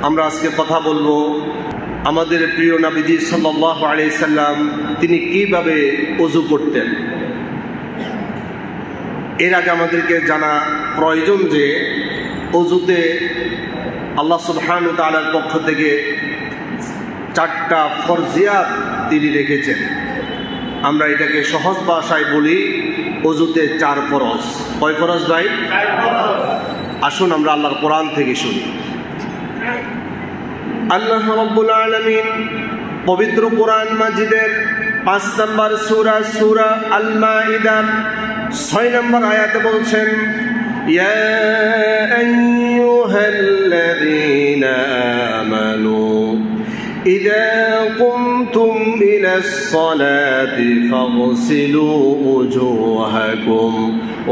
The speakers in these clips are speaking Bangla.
আমরা আজকে কথা বলবো আমাদের প্রিয় নবীজি সাল্লাল্লাহু আলাইহি সাল্লাম তিনি কিভাবে ওযু করতেন। এর আগে আমাদেরকে জানা প্রয়োজন যে ওযুতে আল্লাহ সুবহানাহু ওয়া তাআলার পক্ষ থেকে 4টা ফরজিয়াত তিনি রেখেছেন। আমরা এটাকে সহজ ভাষায় বলি ওযুতে 4 ফরজ। কয় ফরজ ভাই? 4 ফরজ। আসুন আমরা আল্লাহর কোরআন থেকে শুনি। আল্লাহ রাব্বুল আলামিন পবিত্র কোরআন মাজিদের 5 নম্বর সূরা সূরা আল মাইদা 6 নম্বর আয়াতে বলছেন, ইয়া আইয়ুহাল্লাযীনা আমানু ইযা কুমতুম ইলাস সালাতি ফাগসিলু উজুহাকুম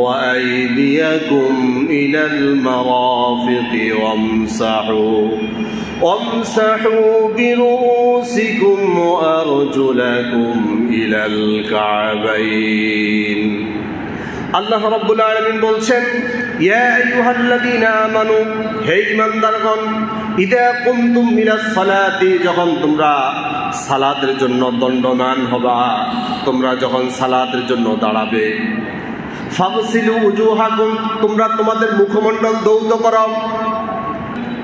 ওয়া আইদিয়াকুম ইলাল মারাফিকি وامسحوا برؤوسكم وأرجلكم إلى الكعبين। আল্লাহ রাব্বুল আলামিন বলছেন, ইয়া আইয়ুহাল্লাযীনা আমানু, হে ঈমানদারগণ, ইযা কুমতুম ইলাস সালাতি, যখন তোমরা সালাতের জন্য দণ্ডমান হবা, তোমরা যখন সালাতের জন্য দাঁড়াবে, ফাগসিলু উজুহাকুম, তোমরা তোমাদের মুখমণ্ডল ধৌত করো,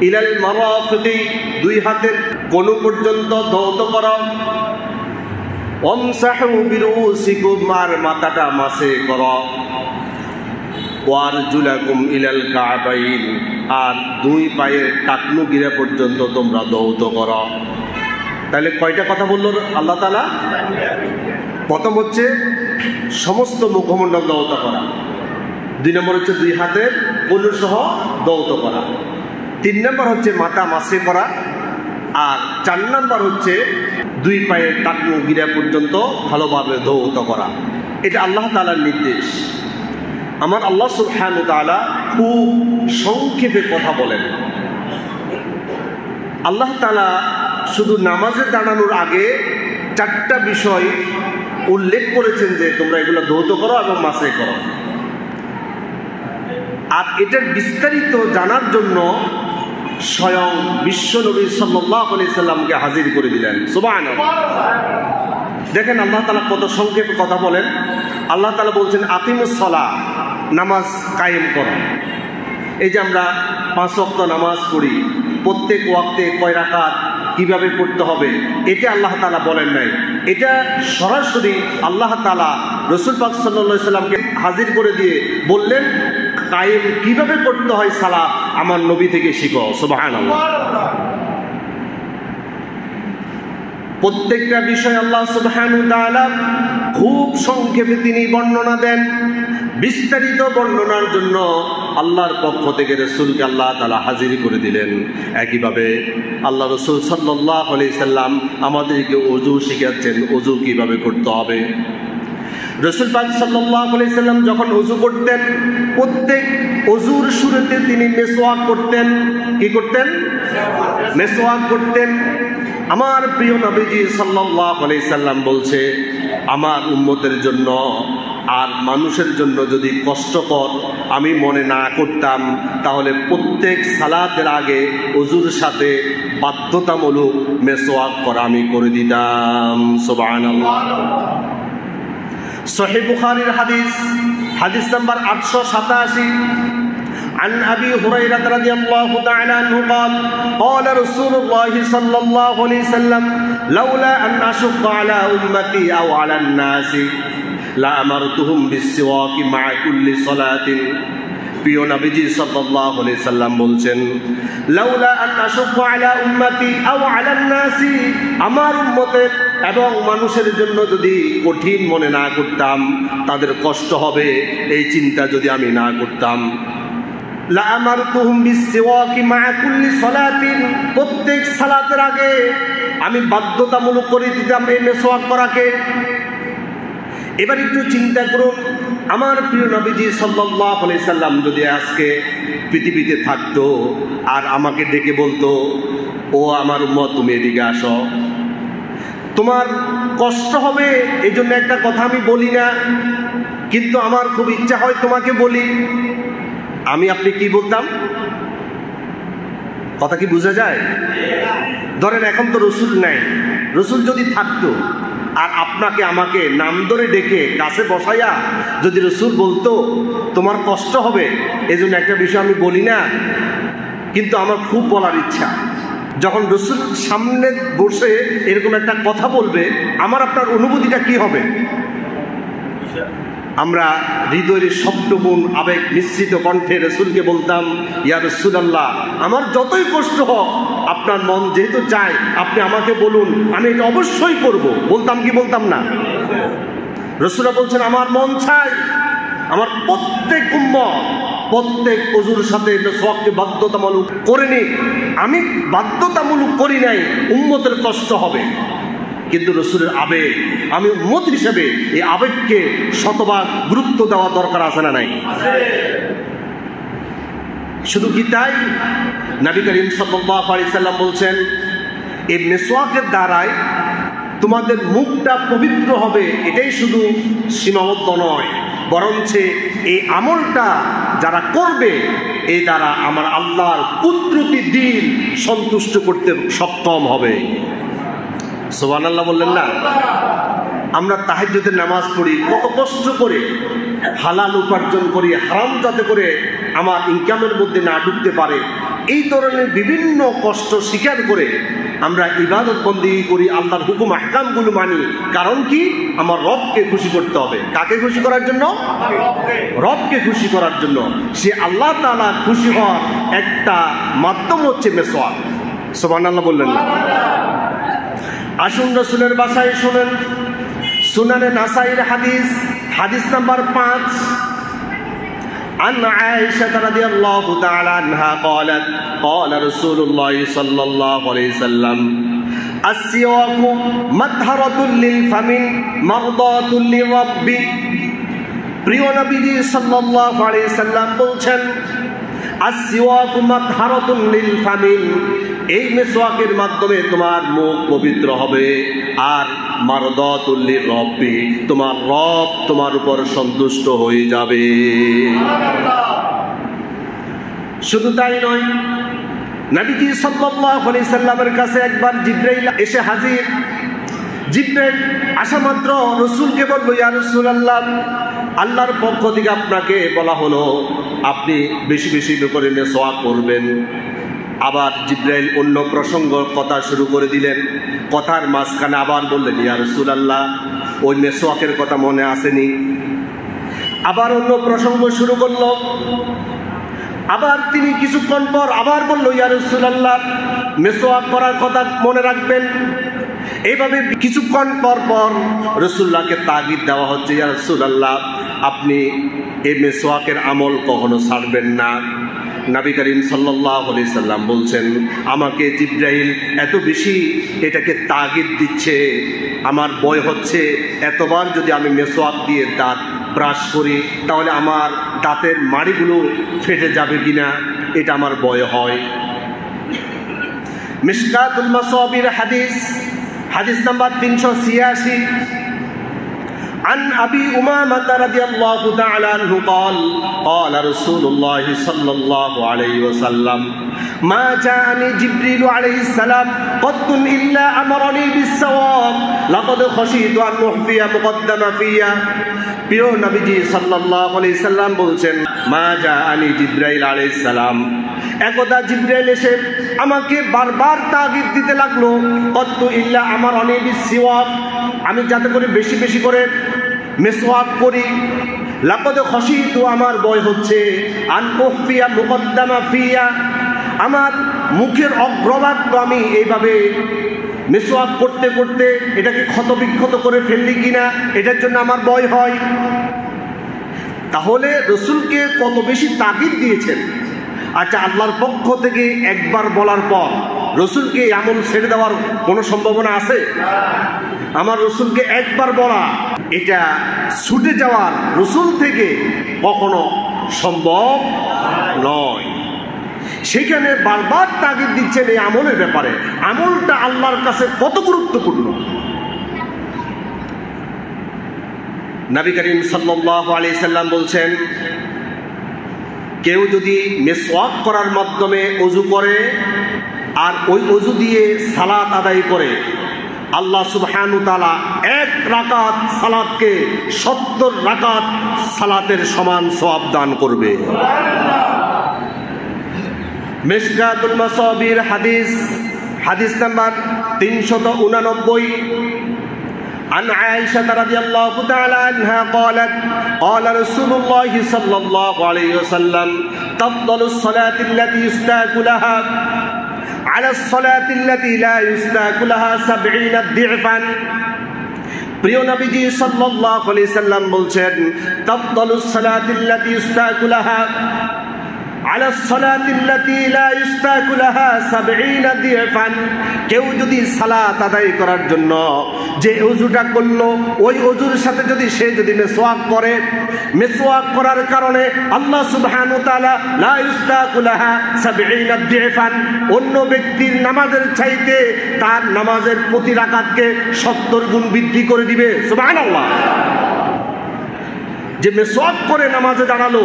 ইলাল মারাফিকি, 2 হাতের কোণ পর্যন্ত ধৌত করো, ওয়ামসাহু বিরুসিকুম, আর মাথাটা মাসে করো, ওয়ারজুলাকুম ইলাল কাবাইন, আর 2 পায়ের টাকনু গিরা পর্যন্ত তোমরা ধৌত করো। তাহলে কয়টা কথা বললো আল্লাহ তাআলা? প্রথম হচ্ছে সমস্ত মুখমণ্ডল ধৌত করা, 2 নম্বর হচ্ছে 2 হাতের কোণ সহ ধৌত করা, 3 নম্বর হচ্ছে মাথা মাসে করা, আর 4 নম্বর হচ্ছে 2 পায়ের টাকনু গিরা পর্যন্ত ভালোভাবে ধৌত করা। এটা আল্লাহ তাআলার নির্দেশ। আমার আল্লাহ সুবহানাহু ওয়া তাআলা খুব সংক্ষেপে কথা বলেন। আল্লাহ তাআলা শুধু নামাজে দাঁড়ানোর আগে 4টা বিষয় উল্লেখ করেছেন যে তোমরা এগুলো ধৌত করো এবং মাসে করো। আর এটার বিস্তারিত জানার জন্য স্বয়ং বিশ্ব নবী সাল্লাল্লাহু আলাইহি সাল্লামকে হাজির করে দিলেন। সুবহানাল্লাহ। দেখেন আল্লাহ তাআলা কত সংক্ষেপে কথা বলেন। আল্লাহ তাআলা বলছেন, আকিমুস সালাহ, নামাজ কায়েম করো। এই যে আমরা 5 ওয়াক্ত নামাজ পড়ি, প্রত্যেক ওয়াক্তে কয় রাকাত, কিভাবে পড়তে হবে, এটা আল্লাহ তাআলা বলেন নাই। এটা সরাসরি আল্লাহ তাআলা রাসূল পাক সাল্লাল্লাহু আলাইহি সাল্লামকে হাজির করে দিয়ে বললেন, কায়েম কিভাবে করতে হয় সালাত আমার নবী থেকে শিখো। সুবহানাল্লাহ। প্রত্যেকটা বিষয় আল্লাহ সুবহানাহু ওয়া তাআলা খুব সংক্ষেপে তিনি বর্ণনা দেন। বিস্তারিত বর্ণনার জন্য আল্লাহর পক্ষ থেকে রাসূলকে আল্লাহ তাআলা হাজির করে দিলেন। একইভাবে আল্লাহ রাসূল সাল্লাল্লাহু আলাইহি সাল্লাম আমাদেরকে ওযু শিখাচ্ছেন, ওযু কিভাবে করতে হবে। রাসূল পাক সাল্লাল্লাহু আলাইহি সাল্লাম যখন ওযু করতেন, প্রত্যেক ওযুর শুরুতে তিনি মিসওয়াক করতেন। কি করতেন? মিসওয়াক করতেন। আমার প্রিয় নবীজি সাল্লাল্লাহু আলাইহি সাল্লাম বলছে, আমার উম্মতের জন্য আর মানুষের জন্য যদি কষ্টকর আমি মনে না করতাম, তাহলে প্রত্যেক সালাতের আগে ওযুর সাথে বাধ্যতামূলক মিসওয়াক করা আমি করে দিতাম। সুবহানাল্লাহ। সহিহ বুখারীর হাদিস নাম্বার 887, عن أبي هريرة رضي الله تعالى عنه قال قال رسول الله صلى الله عليه وسلم لولا أن أشق على أمتي أو على الناس لأمرتهم بالسواك مع كل صلاة। প্রিয় নবীজি সাল্লাল্লাহু আলাইহি সাল্লাম বলছেন, লাউলা আন আশুক্কা আলা উম্মতি আও আলান নাসি, আমার উম্মতের এবং মানুষের জন্য যদি কঠিন মনে না করতাম, তাদের কষ্ট হবে এই চিন্তা যদি আমি না করতাম, লা আমারতুহুম বিসওয়াকি মা কুল্লি সালাতিন, প্রত্যেক সালাতের আগে আমি বাধ্যতামূলক করে দিতাম এই মিসওয়াক করাকে। এবার একটু চিন্তা করুন, আমার প্রিয় নবীজি সাল্লাল্লাহু আলাইহি সাল্লাম যদি আজকে পৃথিবীতে থাকতো আর আমাকে ডেকে বলতো, ও আমার উম্মত তুমি এদিকে আসো, তোমার কষ্ট হবে এই জন্য একটা কথা আমি বলি না, কিন্তু আমার খুব ইচ্ছা হয় তোমাকে বলি, আমি আপনি কি বলতাম? কথা কি বোঝা যায়? ধরেন এখন তো রসুল নাই, রসুল যদি থাকতো আর আপনাকে আমাকে নাম ধরে ডেকে কাছে বসাইয়া যদি রসুল বলতো তোমার কষ্ট হবে, এই জন্য একটা বিষয় আমি বলি না, কিন্তু আমার খুব বলার ইচ্ছা। যখন রসুল সামনে বসে এরকম একটা কথা বলবে, আমার আপনার অনুভূতিটা কি হবে? আমরা হৃদয়ের শব্দগুণ আবেগ মিশ্রিত কণ্ঠে রসুলকে বলতাম, ইয়া রাসূলুল্লাহ, আমার যতই কষ্ট হোক আপনার মন যেহেতু চায় আপনি আমাকে বলুন, আমি এটা অবশ্যই করব। বলতাম কি বলতাম না? রসুলরা বলছেন আমার মন চায় আমার প্রত্যেক উম্মত প্রত্যেক ওযুর সাথে মিসওয়াককে বাধ্যতামূলক করে নি। আমি বাধ্যতামূলক করি নাই, উম্মতের কষ্ট হবে, কিন্তু রসুলের আবেগ, আমি উম্মত হিসেবে এই আবেগকে শতভাগ গুরুত্ব দেওয়া দরকার আছে না নাই? শুধু কি তাই, নবী করিম সাল্লাল্লাহু আলাইহি সাল্লাম বলছেন এই মিসওয়াকের দ্বারাই তোমাদের মুখটা পবিত্র হবে। এটাই শুধু সীমাবদ্ধ নয়, বরঞ্চ এই আমলটা যারা করবে এই দ্বারা আমার আল্লাহর কুদরতি দিন সন্তুষ্ট করতে সক্ষম হবে। সুবহানাল্লাহ বললেন না? আমরা তাহাজ্জুদের নামাজ পড়ি, কত কষ্ট করে হালাল উপার্জন করি, হারাম যাতে করে আমার ইনকামের মধ্যে না ঢুকতে পারে, এই ধরনের বিভিন্ন কষ্ট স্বীকার করে আমরা ইবাদত বন্দেগী করি, আল্লাহর হুকুম আহকামগুলো মানি। কারণ কি? আমার রবকে খুশি করতে হবে। কাকে খুশি করার জন্য? রবকে খুশি করার জন্য। সে আল্লাহ তাআলা খুশি হওয়ার একটা মাধ্যম হচ্ছে মিসওয়াক। সুবহানাল্লাহ বললেন না? আসুন রসুলের বাসায় শুনেন, সুনানে নাসাইর হাদিস, হাদিস নাম্বার 5, عن عائشة رضي الله تعالى عنها قالت قال رسول الله صلى الله عليه وسلم السواك مطهرة للفم مرضاة للرب। প্রিয় নবীজি সাল্লাল্লাহু আলাইহি সাল্লাম বলছেন আসওয়াকু মাতহারাতুন লিল ফামি, এই মিসওয়াকের মাধ্যমে তোমার মুখ পবিত্র হবে, আর মারদাতুল লির রব্বি, তোমার রব তোমার উপর সন্তুষ্ট হয়ে যাবে। শুধু তাই নয়, নবীজি সাল্লাল্লাহু আলাইহি সাল্লামের কাছে একবার জিবরাইল এসে হাজির। জিবরাইল আসা মাত্র রসুলকে বলল, ইয়া রাসূলুল্লাহ, আল্লাহর পক্ষ থেকে আপনাকে বলা হলো আপনি বেশি বেশি করে মিসওয়াক করবেন। আবার জিবরাইল অন্য প্রসঙ্গ কথা শুরু করে দিলেন। কথার মাঝখানে আবার বললেন, ইয়া রাসূলুল্লাহ, ওই মিসওয়াকের কথা মনে আসেনি? আবার অন্য প্রসঙ্গ শুরু করল। আবার তিনি কিছুক্ষণ পর আবার বলল, ইয়া রাসূলুল্লাহ, মিসওয়াক করার কথা মনে রাখবেন। এইভাবে কিছুক্ষণ পর পর রাসূলুল্লাহকে তাগিদ দেওয়া হচ্ছে, ইয়া রাসূলুল্লাহ, আপনি এই মিসওয়াকের আমল কখনো ছাড়বেন না। নবী করিম সাল্লাল্লাহু আলাইহি সাল্লাম বলছেন, আমাকে জিবরাইল এত বেশি এটাকে তাগিদ দিচ্ছে, আমার ভয় হচ্ছে এতবার যদি আমি মিসওয়াক দিয়ে দাঁত ব্রাশ করি তাহলে আমার দাঁতের মাড়িগুলো ফেটে যাবে কিনা, এটা আমার ভয় হয়। মিশকাতুল মাসাবির হাদিস, হাদিস নাম্বার 386, عن أبي أمامة رضي الله تعالى عنه قال قال رسول الله صلى الله عليه وسلم ما جاءني جبريل عليه السلام قط إلا أمرني بالسواك لقد خشيت أن أخفي مقدم فيا। প্রিয় নবীজি সাল্লাল্লাহু আলাইহি সাল্লাম বলছেন, মা জাআনি জিবরাইল আলাইহিস সালাম, একদা জিবরাইল এসে আমাকে বারবার তাগিদ দিতে লাগলো, কত ইল্লা আমার অনি বিসওয়াক, আমি যাতে করে বেশি বেশি করে মিসওয়াক করি। লাকদ খশিতু, আমার ভয় হচ্ছে, আন উখফিয়া মুকদ্দামা ফিয়া, আমার মুখের অগ্রভাগ আমি এইভাবে মিসওয়াক করতে করতে এটাকে ক্ষতবিক্ষত করে ফেললি কিনা, এটার জন্য আমার ভয় হয়। তাহলে রসুলকে কত বেশি তাগিদ দিয়েছেন। আচ্ছা, আল্লাহর পক্ষ থেকে একবার বলার পর রসুলকে এমন ছেড়ে দেওয়ার কোনো সম্ভাবনা আছে? আমার রসুলকে একবার বলা, এটা ছুটে যাওয়ার রসুল থেকে কখনো সম্ভব নয়। সেখানে বারবার তাগিদ দিচ্ছেন এই আমলের ব্যাপারে। আমলটা আল্লাহর কাছে কত গুরুত্বপূর্ণ। নবী করিম সাল্লাল্লাহু আলাইহি সাল্লাম বলছেন, কেউ যদি মিসওয়াক করার মাধ্যমে ওযু করে আর ওই ওযু দিয়ে সালাত আদায় করে, আল্লাহ সুবহানাহু ওয়া তাআলা 1 রাকাত সালাতকে 70 রাকাত সালাতের সমান সওয়াব দান করবে। মিশকাতুল মাসাবির হাদিস নাম্বার 389। عن عائشة رضي الله تعالى عنها قالت قال رسول الله صلى الله عليه وسلم تفضل الصلاة التي يستاك لها على الصلاة التي لا يستاك لها 70 ضعفا। প্রিয় নবীজি সাল্লাল্লাহু আলাইহি সাল্লাম বলছেন, তাফদালুস সালাতিল্লাতী ইস্তাকু লাহা আলা সালাতিল্লাতী লা ইস্তাকু লাহা 70 দিফান। কেউ যদি সালাত আদায় করার জন্য যে ওযুটা করলো, ওই ওযুর সাথে যদি সে মিসওয়াক করে, মিসওয়াক করার কারণে আল্লাহ সুবহানাহু ওয়া তাআলা লা ইস্তাকু লাহা 70 দিফান, অন্য ব্যক্তির নামাজের চাইতে তার নামাজের প্রতি রাকাতকে 70 গুণ বৃদ্ধি করে দিবে। সুবহানাল্লাহ। যে মিসওয়াক করে নামাজে দাঁড়ালো,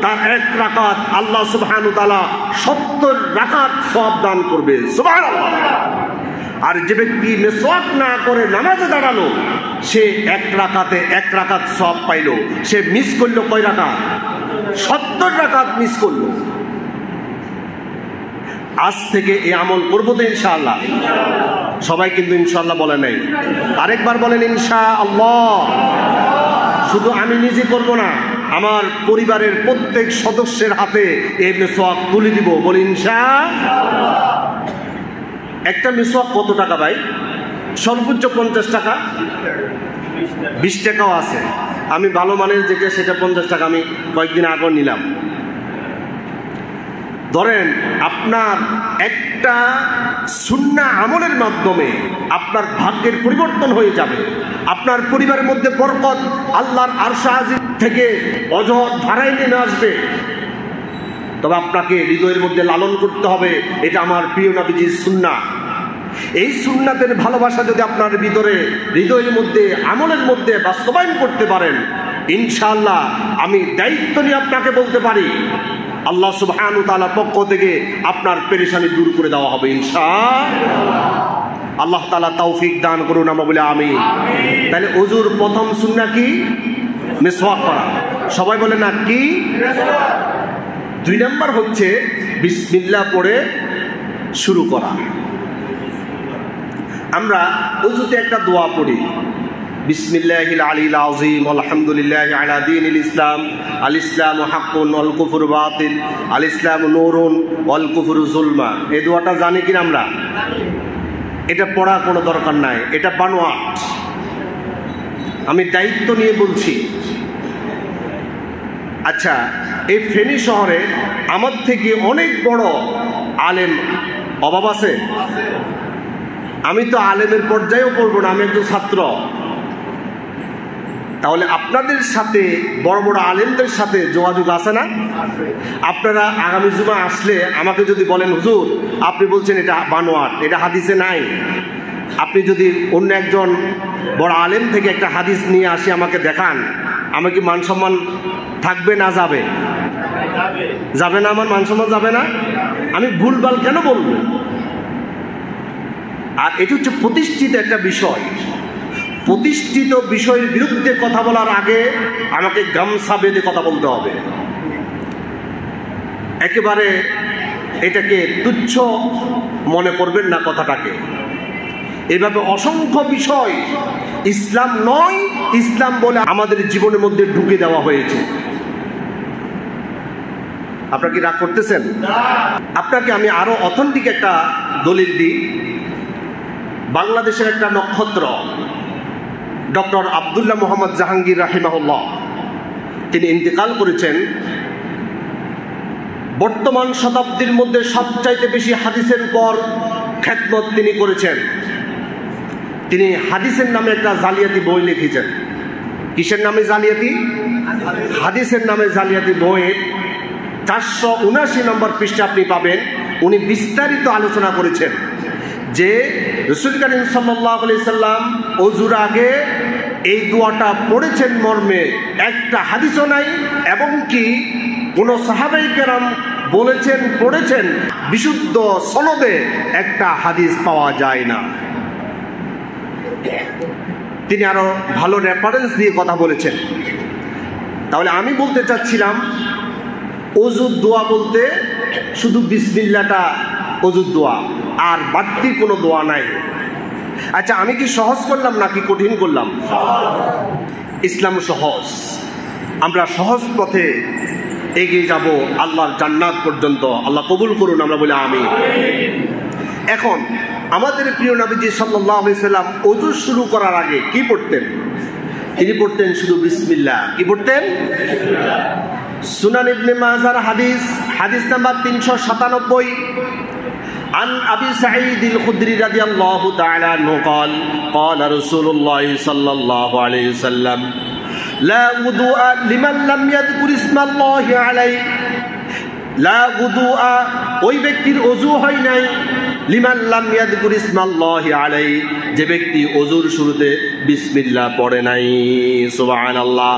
তার 1 রাকাত আল্লাহ সুবহানাহু ওয়া তাআলা 70 রাকাত সওয়াব দান করবে। সুবহানাল্লাহ। আর যে ব্যক্তি মিসওয়াক না করে নামাজে দাঁড়ালো, সে 1 রাকাতে 1 রাকাত সওয়াব পাইলো। সে মিস করলো কয় রাকাত? 70 রাকাত মিস করলো। আজ থেকে এই আমল করবো তো ইনশাআল্লাহ? সবাই কিন্তু ইনশাআল্লাহ বলে নাই, আরেকবার বলেন ইনশাআল্লাহ। শুধু আমি নিজে করব না, আমার পরিবারের প্রত্যেক সদস্যের হাতে এই মিসওয়াক তুলে দিব। বলি ইনশাআল্লাহ। একটা মিসওয়াক কত টাকা ভাই? সর্বোচ্চ 50 টাকা, 20 টাকাও আছে। আমি ভালো মানের যেটা সেটা 50 টাকা, আমি কয়েকদিন আগে নিলাম। ধরেন আপনার একটা সুন্নাহ আমলের মাধ্যমে আপনার ভাগ্যের পরিবর্তন হয়ে যাবে, আপনার পরিবারের মধ্যে বরকত আল্লাহর আরশ আজিম থেকে অজর ধারায় নেমে আসবে। তবে আপনাকে হৃদয়ের মধ্যে লালন করতে হবে, এটা আমার প্রিয় নবীজির সুন্নাহ। এই সুন্নাতের ভালোবাসা যদি আপনার ভিতরে হৃদয়ের মধ্যে আমলের মধ্যে বাস্তবায়ন করতে পারেন, ইনশাআল্লাহ আমি দায়িত্ব নিয়ে আপনাকে বলতে পারি, আল্লাহ সুবহানাহু ওয়া তাআলার পক্ষ থেকে আপনার পেরেশানি দূর করে দেওয়া হবে ইনশাআল্লাহ। আল্লাহ তাআলা তৌফিক দান করুন, আমরা বলি আমিন। তাহলে ওযুর প্রথম সুন্নাহ কি? মিসওয়াক করা। সবাই বলে না কি? 2 নম্বর হচ্ছে বিসমিল্লাহ পড়ে শুরু করা। আমরা ওযুতে একটা দোয়া পড়ি, বিসমিল্লাহিল আলিল আযীম আলহামদুলিল্লাহি আলা দীনিল ইসলাম আল ইসলামু হাক্কুন ওয়াল কুফরু বাতিল আল ইসলামু নূরুন ওয়াল কুফরু যুলমা। এই দোয়াটা জানি কিনা আমরা? এটা পড়ার কোনো দরকার নাই, এটা বানোয়াট। আমি দায়িত্ব নিয়ে বলছি। আচ্ছা, এই ফেনী শহরে আমার থেকে অনেক বড় আলেম অভাব আছে? আমি তো আলেমের পর্যায়েও পড়বো না, আমি একজন ছাত্র। তাহলে আপনাদের সাথে বড় বড় আলেমদের সাথে যোগাযোগ আছে না? আপনারা আগামী জুমা আসলে আমাকে যদি বলেন, হুজুর আপনি বলছেন এটা বানোয়াট, এটা হাদিসে নাই, আপনি যদি অন্য একজন বড় আলেম থেকে একটা হাদিস নিয়ে আসি আমাকে দেখান, আমার কি মান সম্মান থাকবে না যাবে? যাবে না, আমার মান সম্মান যাবে না। আমি ভুলভাল কেন বলবো? আর এটা হচ্ছে প্রতিষ্ঠিত একটা বিষয়। প্রতিষ্ঠিত বিষয়ের বিরুদ্ধে কথা বলার আগে আমাকে গামছা বেঁধে কথা বলতে হবে। একেবারে এটাকে তুচ্ছ মনে করবেন না কথাটাকে। এভাবে অসংখ্য বিষয় ইসলাম নয়, ইসলাম বলে আমাদের জীবনের মধ্যে ঢুকে দেওয়া হয়েছে। আপনারা কি রাগ করতেছেন? আপনাকে আমি আরো অথেন্টিক একটা দলিল দিই। বাংলাদেশের একটা নক্ষত্র ডক্টর আব্দুল্লাহ মোহাম্মদ জাহাঙ্গীর রাহিমাহুল্লাহ, তিনি ইন্তেকাল করেছেন। বর্তমান শতাব্দীর মধ্যে সবচাইতে বেশি হাদিসের উপর খেদমত তিনি করেছেন। তিনি হাদিসের নামে একটা জালিয়াতি বই লিখেছেন। কিসের নামে জালিয়াতি? হাদিসের নামে জালিয়াতি বইয়ের 479 নম্বর পৃষ্ঠা আপনি পাবেন। উনি বিস্তারিত আলোচনা করেছেন যে রাসূল কারীম সাল্লাল্লাহু আলাইহি সাল্লাম ওযুর আগে এই দোয়াটা পড়েছেন মর্মে একটা হাদিসও নাই, এবং কি কোন সাহাবায়ে কেরাম বলেছেন পড়েছেন বিশুদ্ধ সনদে একটা হাদিস পাওয়া যায় না। তিনি আরো ভালো রেফারেন্স দিয়ে কথা বলেছেন। তাহলে আমি বলতে চাচ্ছিলাম ওযুর দোয়া বলতে শুধু বিসমিল্লাহটা ওযুর দোয়া, আর বাড়তি কোনো দোয়া নাই। আচ্ছা, আমি কি সহজ করলাম নাকি কঠিন করলাম? ইসলাম সহজ, আমরা সহজ পথে এগিয়ে যাব আল্লাহর জান্নাত পর্যন্ত। আল্লাহ কবুল করুন, আমরা বলি আমিন। এখন আমাদের প্রিয় নবীজি সাল্লাল্লাহু আলাইহি সাল্লাম ওযু শুরু করার আগে কি পড়তেন? তিনি পড়তেন শুধু বিসমিল্লাহ। কি পড়তেন? সুনান ইবনে মাজার হাদিস নাম্বার 397 عن أبي سعيد الخدري رضي الله تعالى عنه قال قال رسول الله صلى الله عليه وسلم لا وضوء لمن لم يذكر اسم الله عليه لا وضوء ওই ব্যক্তির ওযু হয় নাই লিমান লাম ইয়াযকুর ইসমাল্লাহি আলাইহি, যে ব্যক্তি ওযুর শুরুতে বিসমিল্লাহ পড়ে নাই। সুবহানাল্লাহ।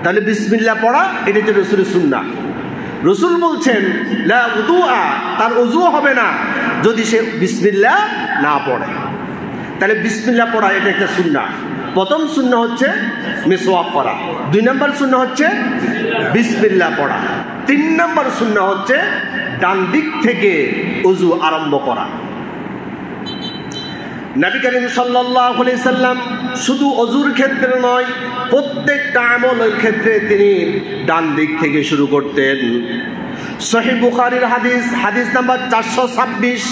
তাহলে বিসমিল্লাহ পড়া এটা হচ্ছে রাসূলের সুন্নাহ। রাসূল বলছেন লা উযুআ, তার ওযু হবে না যদি সে বিসমিল্লাহ না পড়ে। তাহলে বিসমিল্লাহ পড়া এটা একটা সুন্নাহ। প্রথম সুন্নাহ হচ্ছে মিসওয়াক করা, 2 নম্বর সুন্নাহ হচ্ছে বিসমিল্লাহ পড়া, 3 নম্বর সুন্নাহ হচ্ছে ডান দিক থেকে ওযু আরম্ভ করা। নবী করিম সাল্লাল্লাহু আলাইহি সাল্লাম শুধু ওযুর ক্ষেত্রে নয়, প্রত্যেকটা আমলের ক্ষেত্রে তিনি ডান দিক থেকে শুরু করতেন। সহিহ বুখারীর হাদিস নাম্বার 426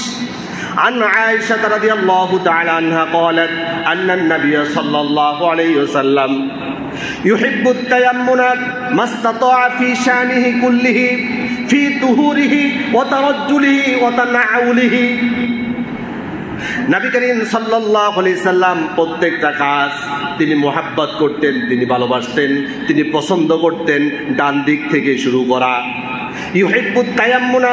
عن عائشة رضي الله تعالى عنها قالت أن النبي صلى الله عليه وسلم يحب التيمم ما استطاع في شأنه كله في طهوره وترجله وتنعله। নবী করিম সাল্লাল্লাহু আলাইহি সাল্লাম প্রত্যেকটা কাজ তিনি মোহাব্বত করতেন, তিনি ভালোবাসতেন, তিনি পছন্দ করতেন ডান দিক থেকে শুরু করা। ইউহিব্বুত তায়াম্মুন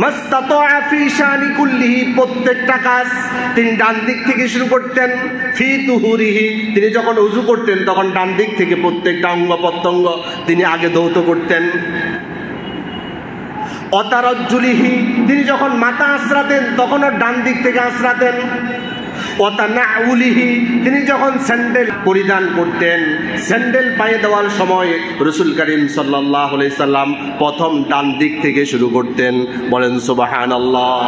মাস্তাতাআ ফি শানি কুল্লিহি, প্রত্যেকটা কাজ তিনি ডান দিক থেকে শুরু করতেন। ফি তুহুরিহি, তিনি যখন ওযু করতেন তখন ডান দিক থেকে প্রত্যেকটা অঙ্গ প্রত্যঙ্গ তিনি আগে ধৌত করতেন। অতারজ্জুলিহি, তিনি যখন মাথা আঁচড়াতেন তখনও ডান দিক থেকে আঁচড়াতেন। অতানাউলিহি, তিনি যখন স্যান্ডেল পরিধান করতেন, স্যান্ডেল পায়ে দেওয়ার সময় রাসূল করিম সাল্লাল্লাহু আলাইহি সাল্লাম প্রথম ডান দিক থেকে শুরু করতেন। বলেন সুবহানাল্লাহ।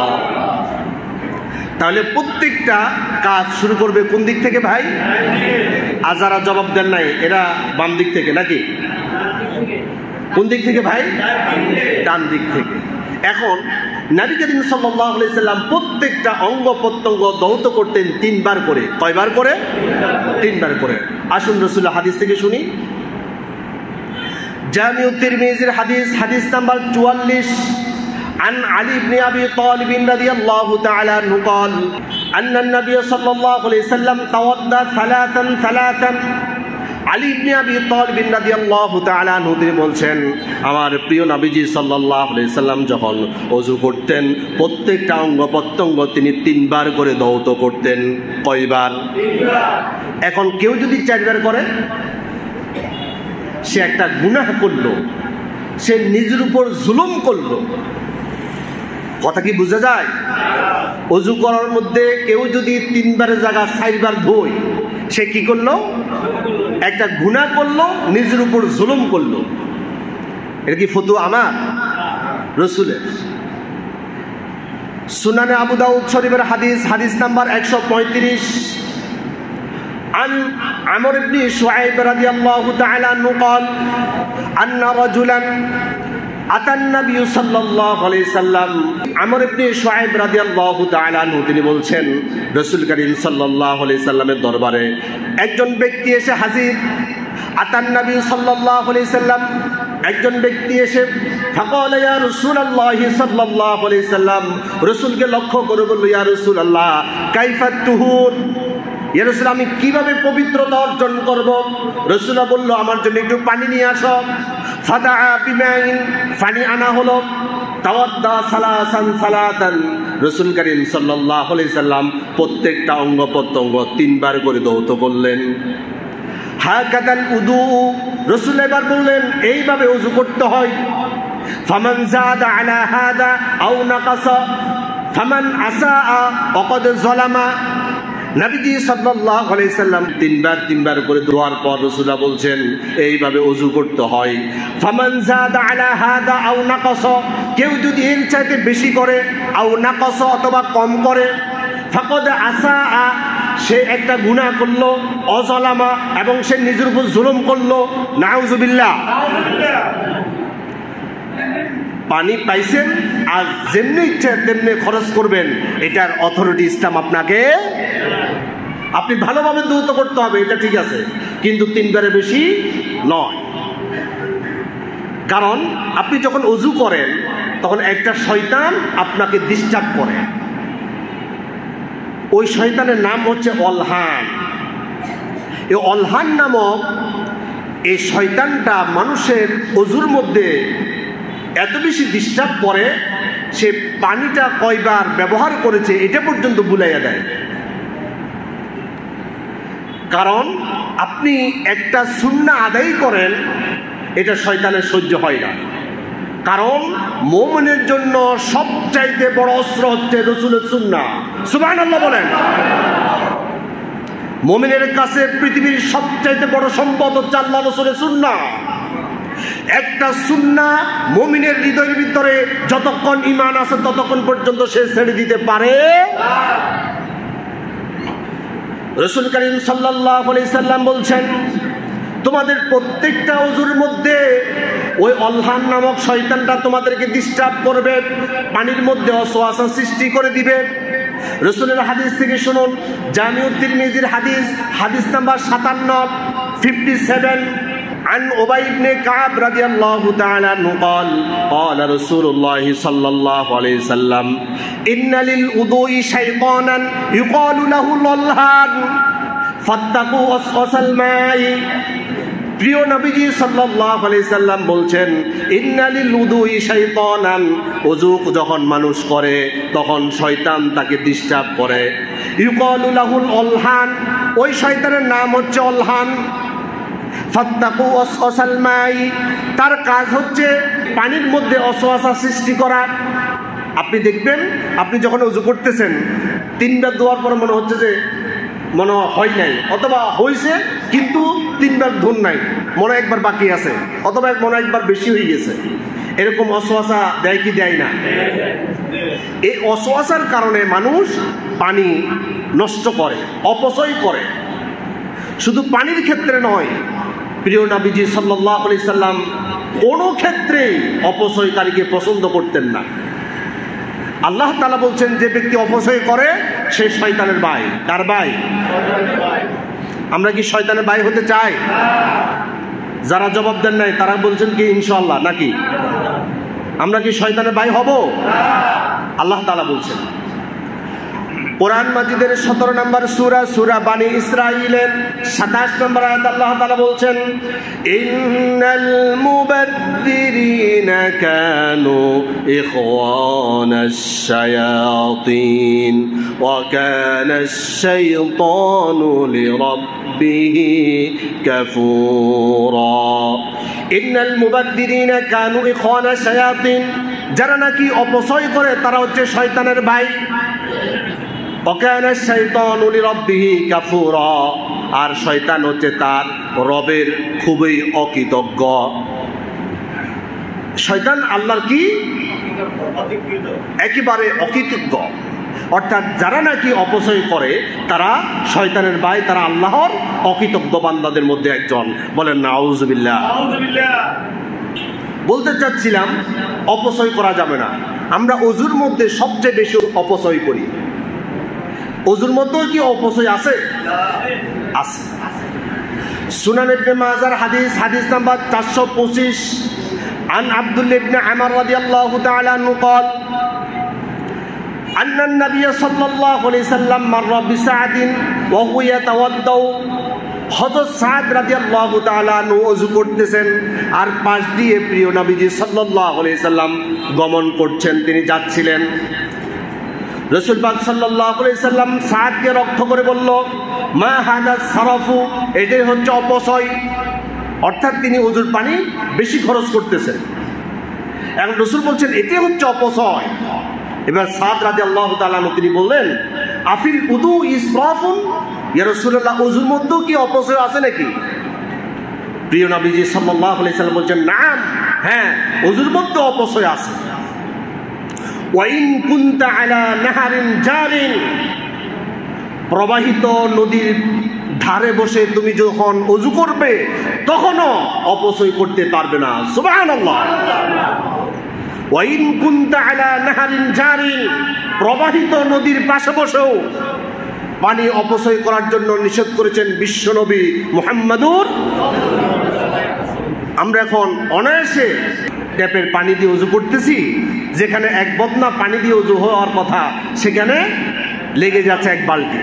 তাহলে প্রত্যেকটা কাজ শুরু করবে কোন দিক থেকে ভাই? আর যারা জবাব দেন নাই এরা বাম দিক থেকে নাকি? কোন দিক থেকে ভাই? ডান দিক থেকে। এখন নবী করিম সাল্লাল্লাহু আলাইহি সাল্লাম প্রত্যেকটা অঙ্গ প্রত্যঙ্গ ধৌত করতেন 3 বার করে। কয়বার করে? 3 বার করে। আসুন রাসূলের হাদিস থেকে শুনি। জামিউ তিরমিজির হাদিস নাম্বার 44 عن علي بن أبي طالب رضي الله تعالى عنه قال أن النبي صلى الله عليه وسلم توضأ ثلاثا আলী ইবনে আবি তালিব রাদিয়াল্লাহু তাআলা আনহু তিনি বলছেন, আমার প্রিয় নবীজি সাল্লাল্লাহু আলাইহি সাল্লাম যখন ওযু করতেন প্রত্যেকটা অঙ্গ প্রত্যঙ্গ তিনি 3 বার করে ধৌত করতেন। কয়বার? 3 বার। এখন কেউ যদি 4 বার করে সে একটা গুনাহ করলো, সে নিজের উপর জুলুম করলো। কথা কি বোঝা যায়? ওযু করার মধ্যে কেউ যদি 3 বারের জায়গা 4 বার ধোয় সে কি করলো? একটা গুনাহ করলো, নিজের উপর জুলুম করলো। এটা কি ফতোয়া আমার? রাসূলের। সুনানে আবু দাউদ শরীফের হাদিস নাম্বার 135 عن عمرو بن شعيب رضي الله تعالى عنه قال أن رجلا أتى النبي صلى الله عليه وسلم। আমর ইবনে শুআইব রাদিয়াল্লাহু তাআলা আনহু তিনি বলছেন, রাসূল করিম সাল্লাল্লাহু আলাইহি সাল্লামের দরবারে একজন ব্যক্তি এসে হাজির। আতান নবী সাল্লাল্লাহু আলাইহি সাল্লাম, একজন ব্যক্তি এসে ফাকাল ইয়া রাসূলুল্লাহ সাল্লাল্লাহু আলাইহি সাল্লাম, রাসূলকে লক্ষ্য করে বলল, ইয়া রাসূলুল্লাহ কাইফাত তুহুর, ইয়া রাসূল আমি কিভাবে পবিত্রতা অর্জন করব? রাসূল বলল, আমার জন্য একটু পানি নিয়ে আসো। ফাদাআ বিমাইন, পানি আনা হলো। তাওয়াদ্দা সালাতান, রাসূল করিম সাল্লাল্লাহু আলাইহি সাল্লাম প্রত্যেকটা অঙ্গ প্রত্যঙ্গ 3 বার করে ধৌত করলেন। হাকাদাল উদু, রাসূল এবার বললেন এইভাবে ওযু করতে হয়। ফামান যাদা আলা হাদা আও নাকাসা ফামান আসা ফাকাদ যালামা। নবীজি সাল্লাল্লাহু আলাইহি সাল্লাম তিনবার করে দোয়ার পর রাসূলুল্লাহ বলছেন এইভাবে ওযু করতে হয়। ফামান যাদা আলা হাদা আও নাকাসা, কেউ যদি এর চাইতে বেশি করে, আও নাকাসা অথবা কম করে, ফাকাদ আসা, সে একটা গুনাহ করলো, অজালামা এবং সে নিজের উপর জুলুম করলো। নাউজুবিল্লাহ। পানি পাইছেন আর যেমনি ইচ্ছা তেমনি খরচ করবেন, এটার অথরিটি ইসলাম আপনাকে, আপনি ভালোভাবে দ্রুত করতে হবে, এটা ঠিক আছে, কিন্তু তিনবারের বেশি নয়। কারণ আপনি যখন ওযু করেন তখন একটা শয়তান আপনাকে ডিস্টার্ব করে। ওই শয়তানের নাম হচ্ছে অলহান। এই অলহান নামক এই শয়তানটা মানুষের ওযুর মধ্যে এত বেশি ডিস্টার্ব করে, সে পানিটা কয়বার ব্যবহার করেছে এটা পর্যন্ত ভুলাইয়া দেয়। কারণ আপনি একটা সুন্নাহ আদায় করেন, এটা শয়তানের সহ্য হয় না। কারণ মুমিনের জন্য সবচাইতে বড় অস্ত্র হচ্ছে রাসূলের সুন্নাহ। সুবহানাল্লাহ বলেন। মুমিনের কাছে পৃথিবীর সবচাইতে বড় সম্পদ হচ্ছে আল্লাহ রাসূলের সুন্নাহ। একটা সুন্নাহ মুমিনের হৃদয়ের ভিতরে যতক্ষণ ঈমান আছে ততক্ষণ পর্যন্ত সে ছেড়ে দিতে পারে। রাসূল করিম সাল্লাল্লাহু আলাইহি সাল্লাম বলছেন, তোমাদের প্রত্যেকটা ওযুর মধ্যে ওই অলহান নামক শয়তানটা তোমাদেরকে ডিস্টার্ব করবে, পানির মধ্যে ওয়াসওয়াসা সৃষ্টি করে দিবে। রাসূলের হাদিস থেকে শুনুন, জামিউত তিরমিজির হাদিস নাম্বার 57 عن أبي بن كعب رضي الله تعالى عنه قال قال رسول الله صلى الله عليه وسلم إن للوضوء شيطانا يقال له الولهان فاتقوا وسوس الماء। প্রিয় নবীজি সাল্লাল্লাহু আলাইহি সাল্লাম বলছেন, ইন্না লিল উযুই শাইতানান, ওযু যখন মানুষ করে তখন শয়তান তাকে ডিস্টার্ব করে। ইউকালু লাহুল অলহান, ওই শয়তানের নাম হচ্ছে অলহান। ফাত্তাকু ওয়াসওয়াসাল মাই, তার কাজ হচ্ছে পানির মধ্যে ওয়াসওয়াসা সৃষ্টি করা। আপনি দেখবেন, আপনি যখন ওযু করতেছেন তিনবার দোয়ার পর মনে হচ্ছে যে মনে হয় নাই, অথবা হয়েছে কিন্তু তিনবার ধুন নাই, মনে একবার বাকি আছে, অথবা মনে একবার বেশি হয়ে গেছে। এরকম ওয়াসওয়াসা দেয় কি দেয় না? এই ওয়াসওয়াসার কারণে মানুষ পানি নষ্ট করে, অপচয় করে। শুধু পানির ক্ষেত্রে নয়, প্রিয় নবীজি সাল্লাল্লাহু আলাইহি সাল্লাম কোনো ক্ষেত্রেই অপচয়কারীকে পছন্দ করতেন না। আল্লাহ তাআলা বলছেন, যে ব্যক্তি অপচয় করে সে শয়তানের ভাই। কার ভাই? আমরা কি শয়তানের ভাই হতে চাই? যারা জবাব দেন নাই তারা বলছেন কি ইনশাআল্লাহ, নাকি আমরা কি শয়তানের ভাই হব? আল্লাহ তাআলা বলছেন কোরআন মাজিদের 17 নম্বর সূরা বানী ইসরাঈলের 27 নম্বর আয়াত আল্লাহ তাআলা বলছেন, ইন্নাল মুবাদ্দিরিনা কানু ইখওয়ানাশ শায়াতিন ওয়া কানাশ শাইতানু লিরাব্বিহি কাফুরা। ইন্নাল মুবাদ্দিরিনা কানু ইখওয়ানাশ শায়াতিন, যারা নাকি অপচয় করে তারা হচ্ছে শয়তানের ভাই। ওয়াকানা শাইতানু লিরাব্বিহি কাফুরা, আর শয়তান হচ্ছে তার রবের খুবই অকৃতজ্ঞ। শয়তান আল্লাহর কি? একেবারে অকৃতজ্ঞ। অর্থাৎ যারা নাকি অপচয় করে তারা শয়তানের ভাই, তারা আল্লাহর অকৃতজ্ঞ বান্দাদের মধ্যে একজন। বলেন নাউজুবিল্লাহ। বলতে চাচ্ছিলাম অপচয় করা যাবে না। আমরা ওযুর মধ্যে সবচেয়ে বেশি অপচয় করি। ওযুর মধ্যে কি অপচয় আছে? আছে। সুনান ইবনে মাজার হাদিস নাম্বার 425 عن عبد الله بن عمر رضي الله تعالى عنه قال أن النبي صلى الله عليه وسلم مر بسعد وهو يتوضأ। হযরত সাদ রাদিয়াল্লাহু তাআলা আনহু ওযু করতেছেন আর পাশ দিয়ে প্রিয় নবীজি সাল্লাল্লাহু আলাইহি সাল্লাম গমন করছেন, তিনি যাচ্ছিলেন। রাসূল পাক সাল্লাল্লাহু আলাইহি সাল্লাম সাদকে রক্ষ করে বলল, মা হাদা সারাফু, এটাই হচ্ছে অপচয়। অর্থাৎ তিনি ওযুর পানি বেশি খরচ করতেছেন। এখন রাসূল বলছেন এটাই হচ্ছে অপচয়। এবার সাদ রাদিয়াল্লাহু তাআলা আনহু তিনি বললেন, আফিল উদু ইসরাফুন, ইয়া রাসূলুল্লাহ, ওযুর মধ্যেও কি অপচয় আছে নাকি? প্রিয় নবীজি সাল্লাল্লাহু আলাইহি সাল্লাম বলছেন, নাম, হ্যাঁ, ওযুর মধ্যে অপচয় আছে। ওয়াইন কুনতা আলা নাহারিন জারিন, প্রবাহিত নদীর ধারে বসে তুমি যখন ওযু করবে তখনও অপচয় করতে পারবে না। সুবহানাল্লাহ। ওয়াইন কুনতা আলা নাহারিন জারিন, প্রবাহিত নদীর পাশে বসেও পানি অপচয় করার জন্য নিষেধ করেছেন বিশ্বনবী মুহাম্মাদুর। আমরা এখন অনায়াসে ট্যাপের পানি দিয়ে ওযু করতেছি, যেখানে এক বদনা পানি দিয়ে ওযু হওয়ার কথা সেখানে লেগে যাচ্ছে এক বালতি।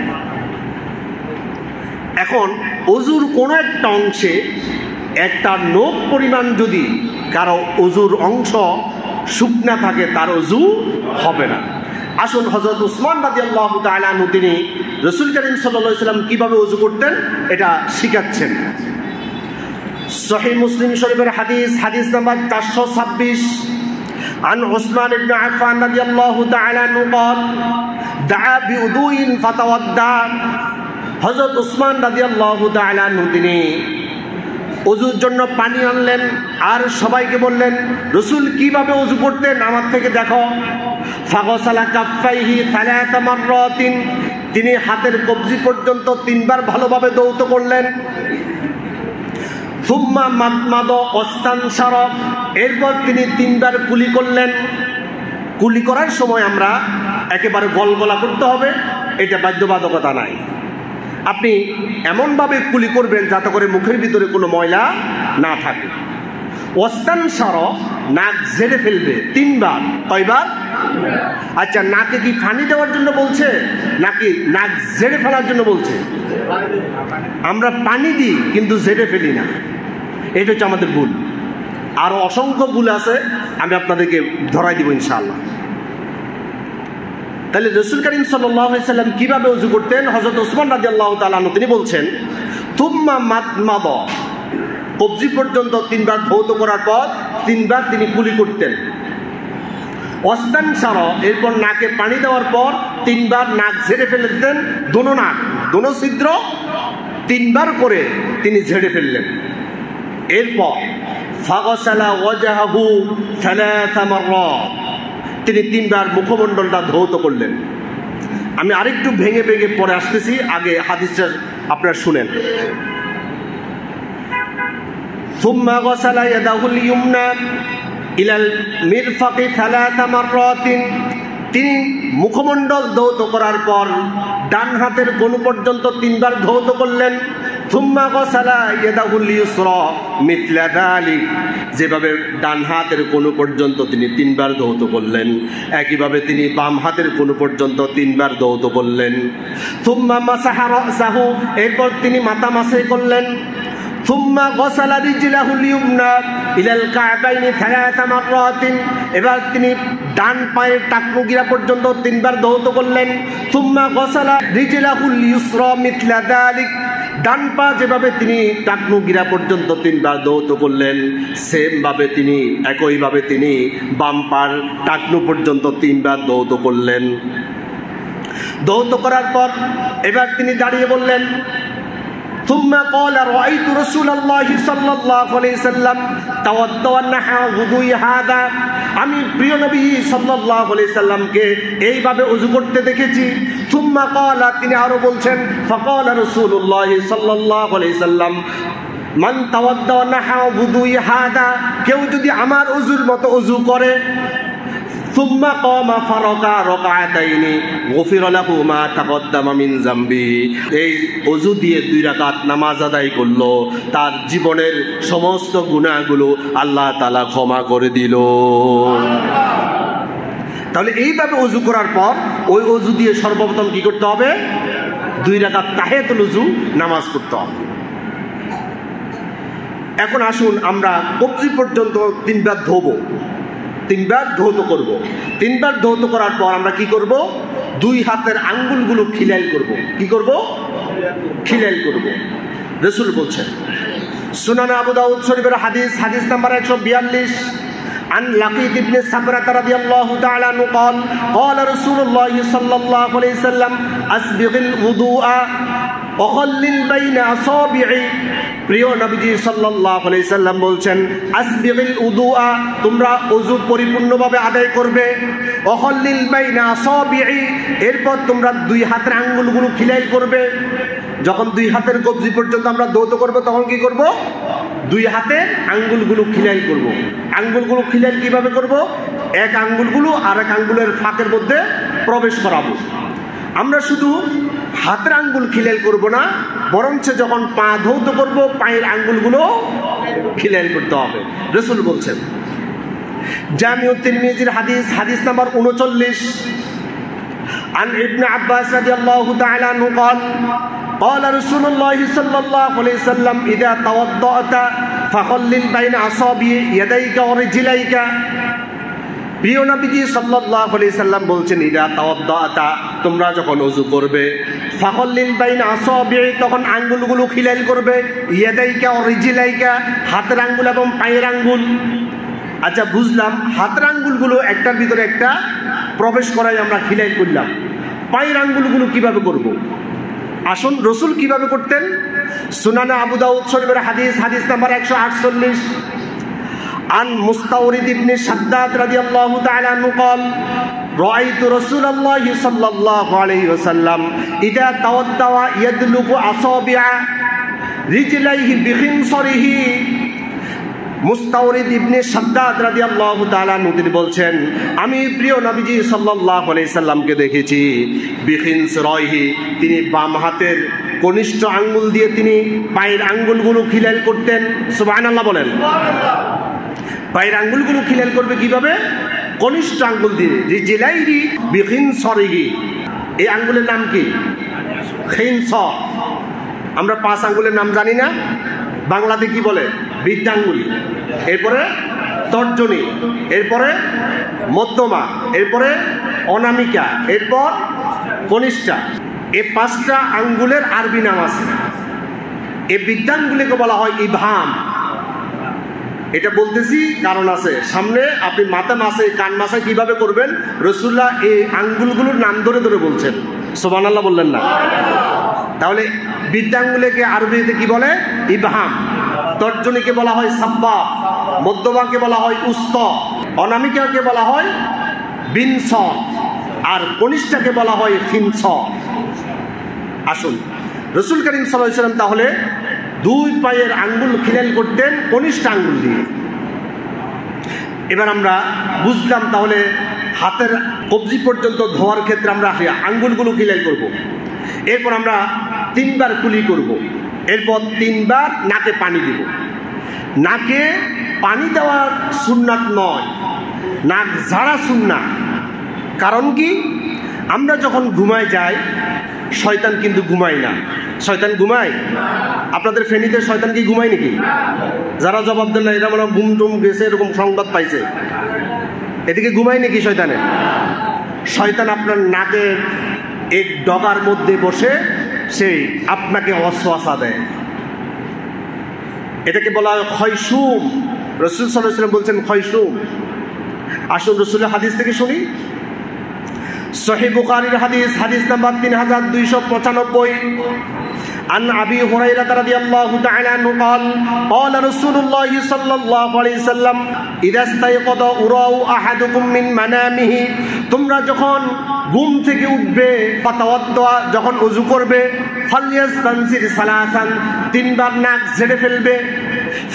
এখন ওযুর কোনো একটা অংশে একটা নোক পরিমাণ যদি কারো ওযুর অংশ শুকনা থাকে তার ওযু হবে না। আসুন হযরত উসমান রাদিয়াল্লাহু তাআলা আনহু তিনি রাসূল করিম সাল্লাল্লাহু আলাইহি ওয়াসাল্লাম কিভাবে ওযু করতেন এটা শিখাচ্ছেন। সহিহ মুসলিম শরীফের হাদিস নাম্বার 426, عن عثمان بن عفان رضي الله تعالى عنه قال دعا بوضوء فتودع। হযরত উসমান রাদিয়াল্লাহু তাআলা আনহু তিনি ওযুর জন্য পানি আনলেন আর সবাইকে বললেন, রাসূল কিভাবে ওযু করতেন আমার থেকে দেখো। ফাগসালা কাফাইহি সালাসা মাররাতিন, তিনি হাতের কবজি পর্যন্ত 3 বার ভালোভাবে ধৌত করলেন। সুম্মা মাদমাদ ওয়াস্তানশারা, এরপর তিনি 3 বার কুলি করলেন। কুলি করার সময় আমরা একেবারে গলগলা করতে হবে, এটা বাধ্যবাধকতা নাই। আপনি এমনভাবে কুলি করবেন যাতে করে মুখের ভিতরে কোনো ময়লা না থাকে। ওয়াস্তানশারা, নাক ঝেড়ে ফেলবে 3 বার। কয়বার? আচ্ছা, নাকে কি পানি দেওয়ার জন্য বলছে নাকি নাক ঝেড়ে ফেলার জন্য বলছে? আমরা পানি দিই কিন্তু ঝেড়ে ফেলি না, এটা হচ্ছে আমাদের ভুল। আরো অসংখ্য ভুল আছে, আমি আপনাদেরকে ধরাই দিব ইনশাআল্লাহ। তাহলে রাসূল করিম সাল্লাল্লাহু আলাইহি সাল্লাম কিভাবে ওযু করতেন? হযরত উসমান রাদিয়াল্লাহু তাআলা আনহু তিনি বলছেন, তুম্মা মাদমাদ, কবজি পর্যন্ত 3 বার ধৌত করার পর 3 বার তিনি কুলি করতেন। ওয়াস্তানশারা, এরপর নাকে পানি দেওয়ার পর 3 বার নাক ঝেড়ে ফেলে দিতেন, দোনো নাক, দোনো ছিদ্র 3 বার করে তিনি ঝেড়ে ফেললেন। এরপর ফাগসালা ওয়াজহাহু সালাসা মাররাত, তিনি 3 বার মুখমণ্ডলটা ধৌত করলেন। আমি আরেকটু ভেঙে ভেঙে পরে আসতেছি, আগে হাদিসটা আপনারা শুনেন। সুম্মা গসালা ইয়াদাহুল ইয়ুমনা ইলাল মিরফাকি সালাসা মাররাতিন, তিনি মুখমণ্ডল ধৌত করার পর ডান হাতের কোণু পর্যন্ত 3 বার ধৌত করলেন। সুম্মা গসালা ইয়াদাহুল ইউসরা মিথলা যালিক, যেভাবে ডান হাতের কোণু পর্যন্ত তিনি 3 বার ধৌত করলেন, একইভাবে তিনি বাম হাতের কোণু পর্যন্ত 3 বার ধৌত করলেন। সুম্মা মাসাহা রাসাহু, এরপর তিনি মাথা মাসাই করলেন। সুম্মা গসালা রিজলাহুল ইয়ুমনা ইলাল কা'বাইনি সালাসা মাররাতিন, এবার তিনি ডান পায়ের টাকনু গিরা পর্যন্ত 3 বার ধৌত করলেন। সুম্মা গসালা রিজলাহুল ইউসরা মিথলা যালিক, ডান পা যেভাবে তিনি টাকনু গিরা পর্যন্ত 3 বার ধৌত করলেন, সেম ভাবে তিনি একইভাবে তিনি বাম পার টাকনু পর্যন্ত 3 বার ধৌত করলেন। ধৌত করার পর এবার তিনি দাঁড়িয়ে বললেন, সুম্মা ক্বালা রাআইতু রাসূলুল্লাহি সাল্লাল্লাহু আলাইহি সাল্লাম তাওয়াদ্দাআ নাহা ওযুই হাদা, আমি প্রিয় নবী সাল্লাল্লাহু আলাইহি সাল্লামকে এইভাবে ওযু করতে দেখেছি। সুম্মা ক্বালা, তিনি আরো বলছেন, ফাকালা রাসূলুল্লাহি সাল্লাল্লাহু আলাইহি সাল্লাম মান তাওয়াদ্দাআ নাহা ওযুই হাদা, কেউ যদি আমার ওযুর মতো ওযু করে, সুম্মা কামা ফারাকা রাকাতাইনি গফিরা লাহু মা তাকদ্দামা মিন যামবি, এই ওযু দিয়ে 2 রাকাত নামাজ আদায় করলো, তার জীবনের সমস্ত গুনাহগুলো আল্লাহ তাআলা ক্ষমা করে দিল। তাহলে এইভাবে ওযু করার পর ওই ওযু দিয়ে সর্বপ্রথম কি করতে হবে? 2 রাকাত তাহিয়াতুল ওযু নামাজ পড়তে হবে। এখন আসুন আমরা কবজি পর্যন্ত 3 বার ধোবো, 3 বার ধৌত করব। 3 বার ধৌত করার পর আমরা কি করব? দুই হাতের আঙ্গুলগুলো খিলাইল করব। কি করব? খিলাইল করব। রাসূল বলছেন, সুনান আবু দাউদ শরীফের হাদিস, হাদিস নাম্বার 142, عن لقيط بن صبرة رضي الله تعالى عنه قال قال رسول الله صلى الله عليه وسلم أسبغ الوضوء وخلل بين أصابعي। প্রিয় নবীজি সাল্লাল্লাহু আলাইহি সাল্লাম বলছেন, আসবিগিল উদুআ, তোমরা ওযু পরিপূর্ণভাবে আদায় করবে, ওয়াখাল্লিল বাইনা আসাবি'i, এরপর তোমরা দুই হাতের আঙ্গুলগুলো খিলাইল করবে। যখন দুই হাতের কবজি পর্যন্ত আমরা দৌত করব তখন কি করব? দুই হাতের আঙ্গুলগুলো খিলাইল করব। আঙ্গুলগুলো খিলাইল কিভাবে করব? এক আঙ্গুলগুলো আর এক আঙ্গুলের ফাঁকের মধ্যে প্রবেশ করাবো। আমরা শুধু হাতের আঙ্গুল খিলাইল করব না, বরঞ্চ যখন পা ধৌত করব পায়ের আঙ্গুলগুলো খিলাইল করতে হবে। রাসূল বলছেন, জামিউত তিরমিজির হাদিস, হাদিস নাম্বার 39, عن ابن عباس رضي الله تعالى عنه قال قال رسول الله صلى الله عليه وسلم إذا توضأت فخلل بين أصابع يديك ورجليك। প্রিয় নবীজি সাল্লাল্লাহু আলাইহি সাল্লাম বলছেন, ইদা তাওয়াদ্দাতা, তোমরা যখন ওযু করবে, ফাখল্লিল বাইনা আসাবি'i, তখন আঙ্গুলগুলো খিলাইল করবে, ইয়াদাইকা ওয়া রিজলাইকা, হাতের আঙ্গুল এবং পায়ের আঙ্গুল। আচ্ছা, বুঝলাম হাতের আঙ্গুলগুলো একটার ভিতরে একটা প্রবেশ করাই আমরা খিলাইল করলাম। পায়ের আঙ্গুলগুলো কিভাবে করব? আসুন রাসূল কিভাবে করতেন। সুনানে আবু দাউদ শরীফের হাদিস, হাদিস নাম্বার 148, عن مستورد بن شداد رضي الله تعالى عنه قال رأيت رسول الله صلى الله عليه وسلم إذا توضأ يدلك أصابع رجليه بخنصره। মুস্তাওরিদ ইবনে শাদ্দাদ রাদিয়াল্লাহু তাআলা আনহু তিনি বলছেন, আমি প্রিয় নবীজি সাল্লাল্লাহু আলাইহি সাল্লামকে দেখেছি বিখিনসরাইহি, তিনি বাম হাতের কনিষ্ঠ আঙ্গুল দিয়ে তিনি পায়ের আঙ্গুলগুলো খিলাইল করতেন। সুবহানাল্লাহ বলেন। পায়ের আঙ্গুলগুলো খিলাইল করবে কিভাবে? কনিষ্ঠ আঙ্গুল দিয়ে। রিজলাইহি বিখিনসরিহি, এই আঙ্গুলের নাম কি? খিনসর। আমরা 5 আঙ্গুলের নাম জানি না, বাংলাতে কি বলে? বৃদ্ধাঙ্গুলি, এরপরে তর্জনী, এরপরে মধ্যমা, এরপরে অনামিকা, এরপর কনিষ্ঠা। এই 5টা আঙ্গুলের আরবি নাম আছে। এই বৃদ্ধাঙ্গুলিকে বলা হয় ইবহাম। এটা বলতেছি কারণ আছে, সামনে আপনি মাথা মাসে কান মাসে কিভাবে করবেন, রাসূলুল্লাহ এই আঙ্গুলগুলোর নাম ধরে ধরে বলছেন। সুবহানাল্লাহ বললেন না? তাহলে বৃদ্ধাঙ্গুলিকে আরবিতে কি বলে? ইবহাম। তর্জনীকে বলা হয় সাব্বাব, মধ্যমাকে বলা হয় উস্ত, অনামিকাকে বলা হয় বিনস, আর কনিষ্ঠাকে বলা হয় খিনস। আসুন, রাসূল করিম সাল্লাল্লাহু আলাইহি ওয়াসাল্লাম তাহলে দুই পায়ের আঙ্গুল খিলাইল করতেন কনিষ্ঠ আঙ্গুল দিয়ে। এবার আমরা বুঝলাম তাহলে হাতের কবজি পর্যন্ত ধোয়ার ক্ষেত্রে আমরা আঙ্গুলগুলো খিলাইল করব। এরপর আমরা 3 বার কুলি করব, এরপর 3 বার নাকে পানি দিব। নাকে পানি দেওয়ার সুন্নাত নয়, নাক ঝাড়া সুন্নাত। কারণ কি? আমরা যখন ঘুমায় যাই, শয়তান কিন্তু ঘুমায় না। শয়তান ঘুমায়? আপনাদের ফেনীতে শয়তান কি ঘুমায় নাকি? যারা জবাব দেন না, এরা মানে ঘুম টুম গেছে এরকম সংবাদ পাইছে। এদিকে ঘুমায় নাকি শয়তানে? শয়তান আপনার নাকের এক ডগার মধ্যে বসে সেই আপনাকে ওয়াসওয়াসা দেয়। এটাকে বলা হয় খয়সুম। রাসূল সাল্লাল্লাহু আলাইহি ওয়াসাল্লাম বলছেন খয়সুম। আসুন রাসূলের হাদিস থেকে শুনি। সহিহ বুখারীর হাদিস, হাদিস নাম্বার 3295, عن أبي هريرة رضي الله تعالى عنه قال قال رسول الله صلى الله عليه وسلم إذا استيقظ أحدكم من منامه, তোমরা যখন ঘুম থেকে উঠবে, ফাতাওয়াদ্দা, যখন ওযু করবে, ফালইয়াস্তানসির সালাসান, 3 বার নাক ঝেড়ে ফেলবে।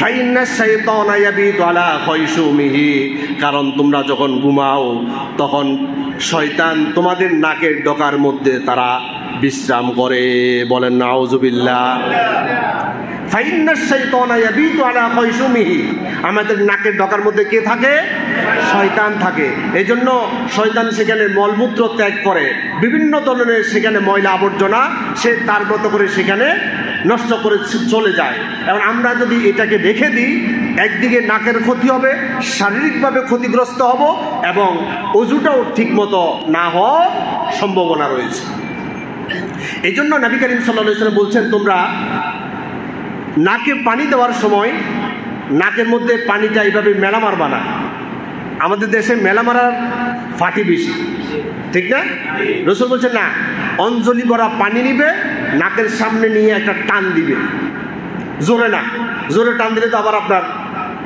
ফাইন্নাশ শাইতানা ইয়াবিতু আলা খয়শুমিহি, কারণ তোমরা যখন ঘুমাও তখন শয়তান তোমাদের নাকের ডগার মধ্যে তারা বিশ্রাম করে। বলেন নাউযুবিল্লাহ। ফাইন্নাশ শাইতানা ইয়াবিতু আলা খয়শুমিহি, আমাদের নাকের ডগার মধ্যে কে থাকে? শয়তান থাকে। এজন্য শয়তান সেখানে মলমূত্র ত্যাগ করে, বিভিন্ন ধরনের সেখানে ময়লা আবর্জনা সে তার মতো করে সেখানে নষ্ট করে চলে যায়। এবং আমরা যদি এটাকে রেখে দিই, একদিকে নাকের ক্ষতি হবে, শারীরিকভাবে ক্ষতিগ্রস্ত হব, এবং ওযুটাও ঠিক মতো না হওয়ার সম্ভাবনা রয়েছে। এই জন্য নবী করিম সাল্লাল্লাহু আলাইহি ওয়াসাল্লাম বলছেন, তোমরা নাকে পানি দেওয়ার সময় নাকের মধ্যে পানিটা এইভাবে মেলা মারবা না। আমাদের দেশে মেলা মারার ফাটি বেশি, ঠিক না? রাসূল বলছেন না, অঞ্জলি ভরা পানি নিবে, নাকের সামনে নিয়ে একটা টান দিবে, জোরে না। জোরে টান দিলে তো আবার আপনার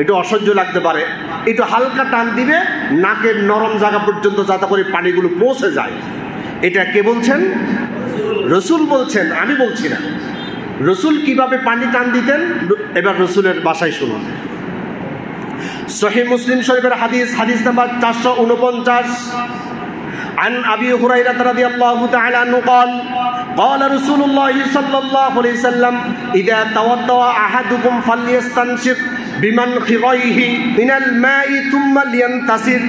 একটু অসহ্য লাগতে পারে। একটু হালকা টান দিবে নাকের নরম জায়গা পর্যন্ত, যাতে করে পানিগুলো পৌঁছে যায়। এটা কে বলছেন? রাসূল বলছেন, আমি বলছি না। রাসূল কিভাবে পানি টান দিতেন, এবার রাসূলের ভাষায় শুনুন। সহিহ মুসলিম শরীফের হাদিস নাম্বার 449, عن أبي هريرة رضي الله تعالى عنه قال قال رسول الله صلى الله عليه وسلم إذا توضأ أحدكم فليستنشق بمنخريه من الماء ثم لينتصر।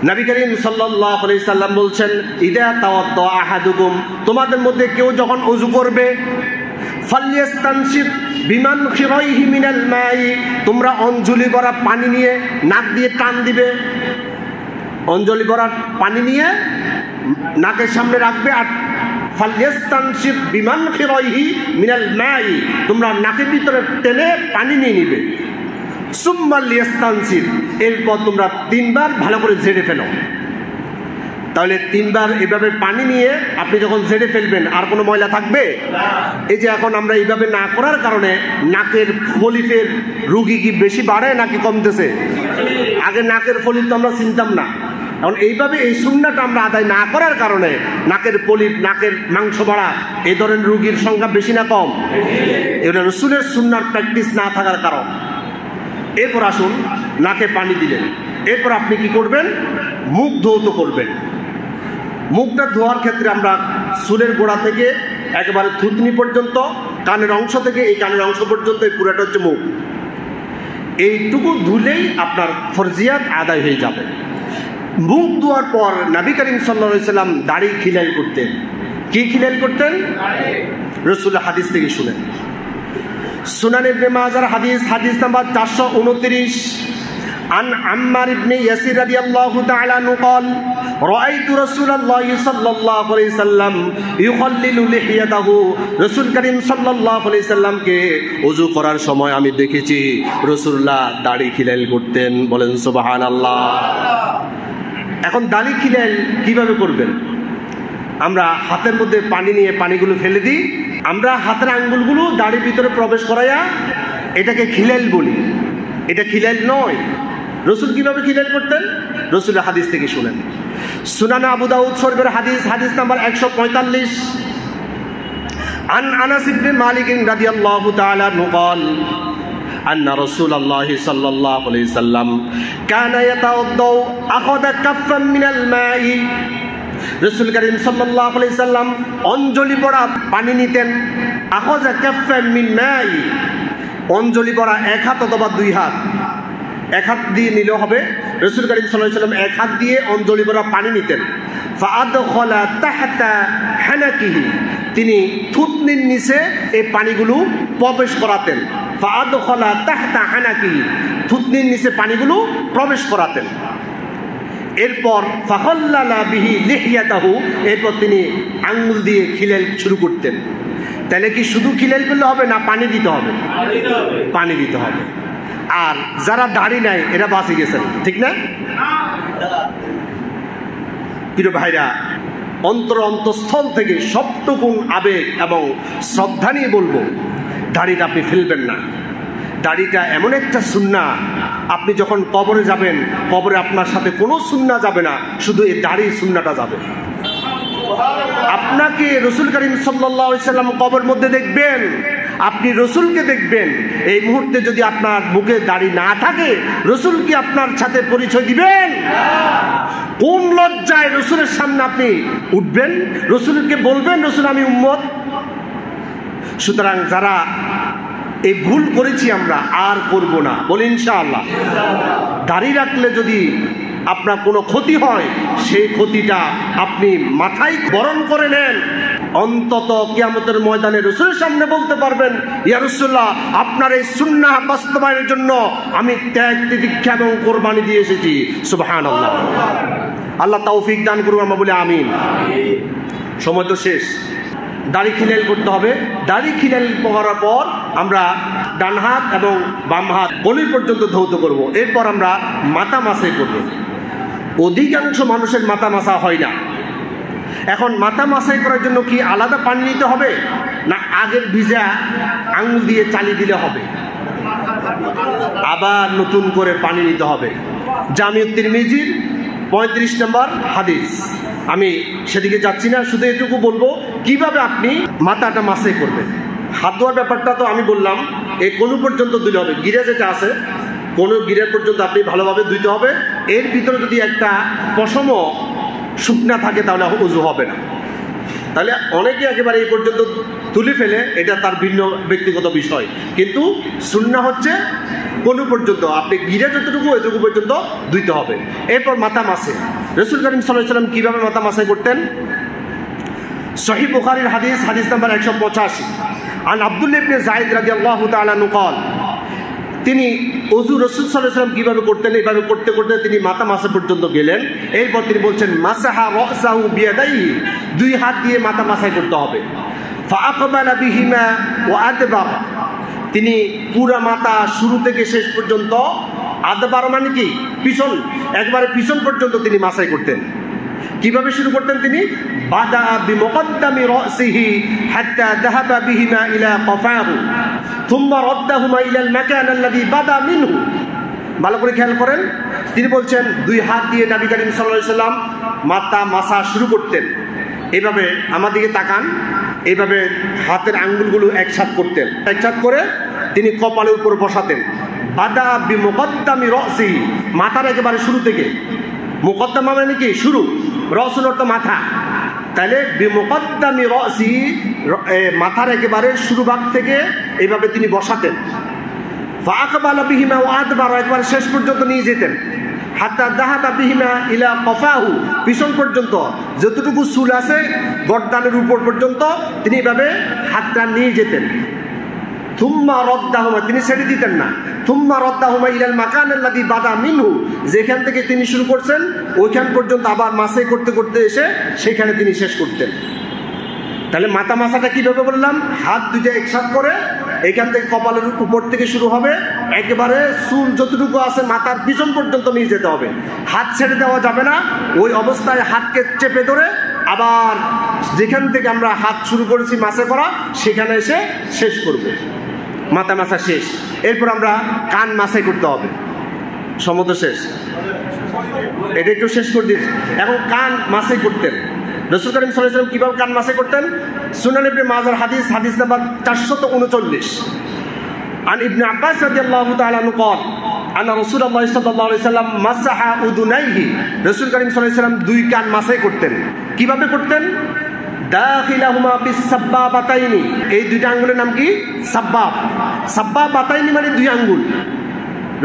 নবী করিম সাল্লাল্লাহু আলাইহি সাল্লাম বলছেন, ইদা তাওয়াদ্দা আহাদুকুম, তোমাদের মধ্যে কেউ যখন ওযু করবে, ফালইস্তানশিক বিমানখিরাইহি মিনাল মাই, তোমরা অঞ্জলি ভরা পানি নিয়ে নাক দিয়ে টান দিবে। অঞ্জলি ভরা পানি নিয়ে নাকের সামনে রাখবে, আর ফালইস্তানশিক বিমানখিরাইহি মিনাল মাই, তোমরা নাকের ভিতরে টেনে পানি নিয়ে নিবে। সুম্মা লিয়াস্তানসির, এরপর তোমরা 3 বার ভালো করে ঝেড়ে ফেলো। তাহলে 3 বার এভাবে পানি নিয়ে আপনি যখন ঝেড়ে ফেলবেন, আর কোনো ময়লা থাকবে? এই যে এখন আমরা এইভাবে না করার কারণে নাকের ফলিফের রোগী কি বেশি বাড়ে নাকি কমতেছে? আগে নাকের ফলিফ তো আমরা চিনতাম না, এখন এইভাবে এই সুন্নাহটা আমরা আদায় না করার কারণে নাকের পলিপ, নাকের মাংস বাড়া, এই ধরনের রোগীর সংখ্যা বেশি না কম? এগুলো রাসূলের সুন্নাহর প্র্যাকটিস না থাকার কারণ। এরপর আসুন, নাকে পানি দিলেন, এরপর আপনি কি করবেন? মুখ ধৌত করবেন। মুখটা ধোয়ার ক্ষেত্রে আমরা চুলের গোড়া থেকে একেবারে থুতনি পর্যন্ত, কানের অংশ থেকে এই কানের অংশ পর্যন্ত, এই পুরাটা হচ্ছে মুখ। এইটুকু ধুলেই আপনার ফরজিয়াত আদায় হয়ে যাবে। মুখ ধোয়ার পর নবী করিম সাল্লাল্লাহু আলাইহি সাল্লাম দাড়ি খিলাল করতেন। কি খিলাল করতেন? রাসূলের হাদিস থেকে শুনেন। সুনান ইবনে মাজার হাদিস নাম্বার 429, عن عمار بن ياسر رضي الله تعالى عنه قال رأيت رسول الله صلى الله عليه وسلم يخلل لحيته। রাসূল করিম সাল্লাল্লাহু আলাইহি সাল্লামকে ওযু করার সময় আমি দেখেছি রাসূলুল্লাহ দাড়ি খিলাল করতেন। বলেন সুবহানাল্লাহ। এখন দাড়ি খিলাল কিভাবে করবেন? আমরা হাতের মধ্যে পানি নিয়ে পানিগুলো ফেলে দিই, আমরা হাতের আঙ্গুলগুলো দাড়ির ভিতরে প্রবেশ করাইয়া এটাকে খিলাল বলি। এটা খিলাল নয়। রাসূল কিভাবে খিলাল করতেন? রাসূলের হাদিস থেকে শুনেন। সুনান আবু দাউদ শরীফের হাদিস নাম্বার 145, عن أنس بن مالك رضي الله تعالى عنه قال أن رسول الله صلى الله عليه وسلم كان يتوضأ أخذ كفا من الماء। রাসূল করিম সাল্লাল্লাহু আলাইহি সাল্লাম অঞ্জলি ভরা পানি নিতেন। আখাযা কাফফান মিন মাই, অঞ্জলি ভরা 1 হাত অথবা 2 হাত, 1 হাত দিয়ে নিলেও হবে। রাসূল করিম সাল্লাল্লাহু আলাইহি সাল্লাম 1 হাত দিয়ে অঞ্জলি ভরা পানি নিতেন। ফাআদখালা তাহতা হানাকিহি, তিনি থুতনির নিচে এই পানিগুলো প্রবেশ করাতেন। ফাআদখালা তাহতা হানাকিহি, থুতনির নিচে পানিগুলো প্রবেশ করাতেন। এরপর ফাখাল্লালা বিহি লিহিয়াতাহু, এরপর তিনি আঙ্গুল দিয়ে খিলাল শুরু করতেন। তাহলে কি শুধু খিলাল করলে হবে না পানি দিতে হবে? পানি দিতে হবে। আর যারা দাড়ি নাই এরা বাঁচে গেছেন, ঠিক না? প্রিয় ভাইরা, অন্তরস্থল থেকে সবটুকুন আবেগ এবং শ্রদ্ধা নিয়ে বলবো, দাড়িটা আপনি ফেলবেন না। দাড়িটা এমন একটা সুন্নাহ, আপনি যখন কবরে যাবেন, কবরে আপনার সাথে কোনো সুন্নাহ যাবে না, শুধু এই দাড়ির সুন্নাহটা যাবে। আপনাকে রাসূল করিম সাল্লাল্লাহু আলাইহি সাল্লাম কবরের মধ্যে দেখবেন, আপনি রাসূলকে দেখবেন। এই মুহূর্তে যদি আপনার মুখে দাড়ি না থাকে, রাসূল কি আপনার সাথে পরিচয় দিবেন? কোন লজ্জায় রাসূলের সামনে আপনি উঠবেন, রাসূলকে বলবেন রাসূল আমি উম্মত? সুতরাং যারা এই ভুল করেছি আমরা আর করব না, বলি ইনশাআল্লাহ। দাড়ি রাখলে যদি আপনার কোনো ক্ষতি হয়, সেই ক্ষতিটা আপনি মাথায় বরণ করে নেন। অন্তত কিয়ামতের ময়দানে রাসূলের সামনে বলতে পারবেন, ইয়া রাসূলুল্লাহ, আপনার এই সুন্নাহ বাস্তবায়নের জন্য আমি ত্যাগ, তিতিক্ষা এবং কোরবানি দিয়ে এসেছি। সুবহানাল্লাহ। আল্লাহ তৌফিক দান করুন, আমরা বলি আমিন। সময় তো শেষ। দাড়ি খিলাইল করতে হবে। দাড়ি খিলাইল করার পর আমরা ডান হাত এবং বাম হাত কনুই পর্যন্ত ধৌত করব। এরপর আমরা মাথা মাসাই করব। অধিকাংশ মানুষের মাথা মাসা হয় না। এখন মাথা মাসাই করার জন্য কি আলাদা পানি নিতে হবে, না আগের ভিজা আঙুল দিয়ে চালিয়ে দিলে হবে? আবার নতুন করে পানি নিতে হবে। জামিউত তিরমিজির 35 নম্বর হাদিস। আমি সেদিকে যাচ্ছি না, শুধু এটুকু বলবো কিভাবে আপনি মাথাটা মাসাই করবেন। হাত ধোয়ার ব্যাপারটা তো আমি বললাম, এই কোন পর্যন্ত ধুতে হবে। গিরা যেটা আছে, কোন গিরার পর্যন্ত আপনি ভালোভাবে ধুইতে হবে। এর ভিতরে যদি একটা পশমও শুকনা থাকে তাহলে উযু হবে না। তাহলে অনেকে একেবারে এই পর্যন্ত তুলে ফেলে, এটা তার ভিন্ন ব্যক্তিগত বিষয়। কিন্তু সুন্নাহ হচ্ছে কোন পর্যন্ত আপনি গিরা যতটুকু এতটুকু পর্যন্ত ধুইতে হবে। এরপর মাথা মাসে রাসূল করিম সাল্লাল্লাহু আলাইহি ওয়াসাল্লাম কিভাবে মাথা মাসাই করতেন? সহিহ বুখারীর হাদিস, হাদিস নাম্বার 185। আন আব্দুল্লাহ ইবনে যায়েদ রাদিয়াল্লাহু তাআলা আনহু قال, তিনি ওযু রাসূল সাল্লাল্লাহু আলাইহি ওয়াসাল্লাম কিভাবে করতেন, এইভাবে করতে করতে তিনি মাথা মাসা পর্যন্ত গেলেন। এরপর তিনি বলছেন মাসাহা রাসাহু বিয়াদাইহি, দুই হাত দিয়ে মাথা মাসাই করতে হবে। ফাআকবালা বিহিমা ওয়া আদবার, তিনি পুরা মাথা শুরু থেকে শেষ পর্যন্ত, আদবার মানে কি পিছন, একবারে পিছন পর্যন্ত তিনি মাসাই করতেন। কিভাবে শুরু করতেন তিনি? বাদা বিমুকদ্দামি রাসিহি হাত্তা যাহাবা বিহিমা ইলা কফাহু থুম্মা রাদ্দাহুমা ইলা আল মাকান আল্লাযী বাদা মিনহু। ভালো করে খেয়াল করেন, তিনি বলছেন দুই হাত দিয়ে নবী করিম সাল্লাল্লাহু আলাইহি ওয়াসাল্লাম মাথা মাসা শুরু করতেন। এইভাবে আমার দিকে তাকান, এইভাবে হাতের আঙ্গুলগুলো একসাথ করতেন, একসাথ করে তিনি কপালের উপর বসাতেন। বাদা বিমুকদ্দামি রাসিহি, মাথার একেবারে শুরু থেকে। মুকদ্দমা মানে কি শুরু, রসুল অর্থ মাথা। তাহলে বিমুকদ্দামি রাসি, মাথার একেবারে শুরু ভাগ থেকে এইভাবে তিনি বসাতেন। ফাআকবালা বিহিমা ওয়া আদবার, একবারে শেষ পর্যন্ত নিয়ে যেতেন। হাত্তা যাহাবা বিহিমা ইলা কফাহু, পিছন পর্যন্ত যতটুকু চুল আছে গর্দানের উপর পর্যন্ত তিনি এইভাবে হাতটা নিয়ে যেতেন। থুম্মা রাদ্দাহুমা, তিনি ছেড়ে দিতেন না। থুম্মা রাদ্দাহুমা ইলাল মাকান আল্লাযী বাদা মিনহু, যেখান থেকে তিনি শুরু করছেন ওইখান পর্যন্ত আবার মাসাই করতে করতে এসে সেখানে তিনি শেষ করতেন। তাহলে মাথা মাসাটা কিভাবে বললাম? হাত দুইটা একসাথ করে এখান থেকে কপালের উপর থেকে শুরু হবে, একেবারে চুল যতটুকু আছে মাথার পিছন পর্যন্ত নিয়ে যেতে হবে। হাত ছেড়ে দেওয়া যাবে না। ওই অবস্থায় হাতকে চেপে ধরে আবার যেখান থেকে আমরা হাত শুরু করেছি মাসা করা সেখানে এসে শেষ করব। মাথা মাসা শেষ। এরপর আমরা কান মাসাই করতে হবে। সমত শেষ, এটা একটু শেষ করে দিচ্ছি। এখন কান মাসাই করতেন রাসূল করিম সাল্লাল্লাহু আলাইহি ওয়াসাল্লাম কিভাবে কান মাসাই করতেন? সুনান ইবনে মাজার হাদিস, হাদিস নাম্বার 439। আন ইবনে আব্বাস রাদিয়াল্লাহু তাআলা আনহু قال আনা রাসূলুল্লাহ সাল্লাল্লাহু আলাইহি ওয়াসাল্লাম মাসাহা উদুনাইহি, রাসূল করিম সাল্লাল্লাহু আলাইহি ওয়াসাল্লাম দুই কান মাসাই করতেন। কিভাবে করতেন? দাখিলাহুমা বিসাব্বাবাতাইনি, এই দুইটা আঙ্গুলের নাম কি? সাব্বাব। সাব্বাবাতাইনি মানে দুই আঙ্গুল।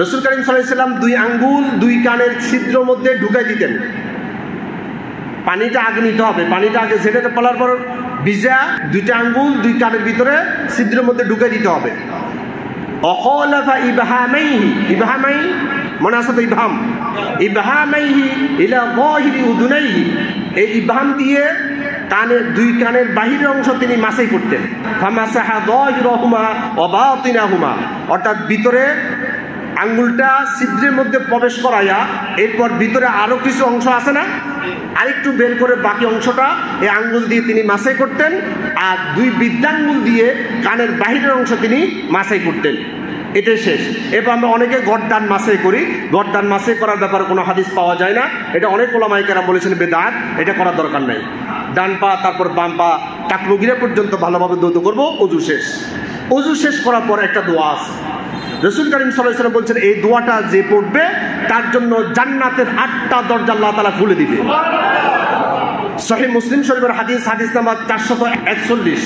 রাসূল করিম সাল্লাল্লাহু আলাইহি ওয়াসাল্লাম দুই আঙ্গুল দুই কানের ছিদ্রের মধ্যে ঢুকাই দিতেন। পানিটা আগে নিতে হবে, পানিটা আগে ঝেড়ে ফেলার পর ভিজা দুইটা আঙ্গুল দুই কানের ভিতরে ছিদ্রের মধ্যে ঢুকাই দিতে হবে। অখলাফা ইবহামাইহি, ইবহামাই মনে আছে তো? ইবহাম, ইবহামাইহি ইলা যাহিরি উদুনাইহি, এই ইবহাম দিয়ে কানের দুই কানের বাহিরের অংশ তিনি মাসাই করতেন। ফামাসাহা যাহিরাহুমা ওয়া বাতিনাহুমা, অর্থাৎ ভিতরে আঙ্গুলটা ছিদ্রের মধ্যে প্রবেশ করাইয়া এরপর ভিতরে আরো কিছু অংশ আছে না, আরেকটু বের করে বাকি অংশটা এই আঙ্গুল দিয়ে তিনি মাসাই করতেন। আর দুই বৃদ্ধাঙ্গুল দিয়ে কানের বাহিরের অংশ তিনি মাসাই করতেন। এটাই শেষ। এরপর আমরা অনেকে গর্দান মাসাই করি। গর্দান মাসাই করার ব্যাপারে কোনো হাদিস পাওয়া যায় না। এটা অনেক ওলামায়ে কেরাম বলেছেন বেদাত, এটা করার দরকার নাই। ডান পা তারপর বাম পা টাকনুগিরা পর্যন্ত ভালোভাবে ধৌত করবো। অজু শেষ। অজু শেষ করার পর একটা দোয়া আছে। রাসূল করিম সাল্লাল্লাহু আলাইহি ওয়াসাল্লাম বলছেন এই দোয়াটা যে পড়বে তার জন্য জান্নাতের 8টা দরজা আল্লাহ তাআলা খুলে দিবে। সহিহ মুসলিম শরীফের হাদিস, হাদিস নাম্বার 441।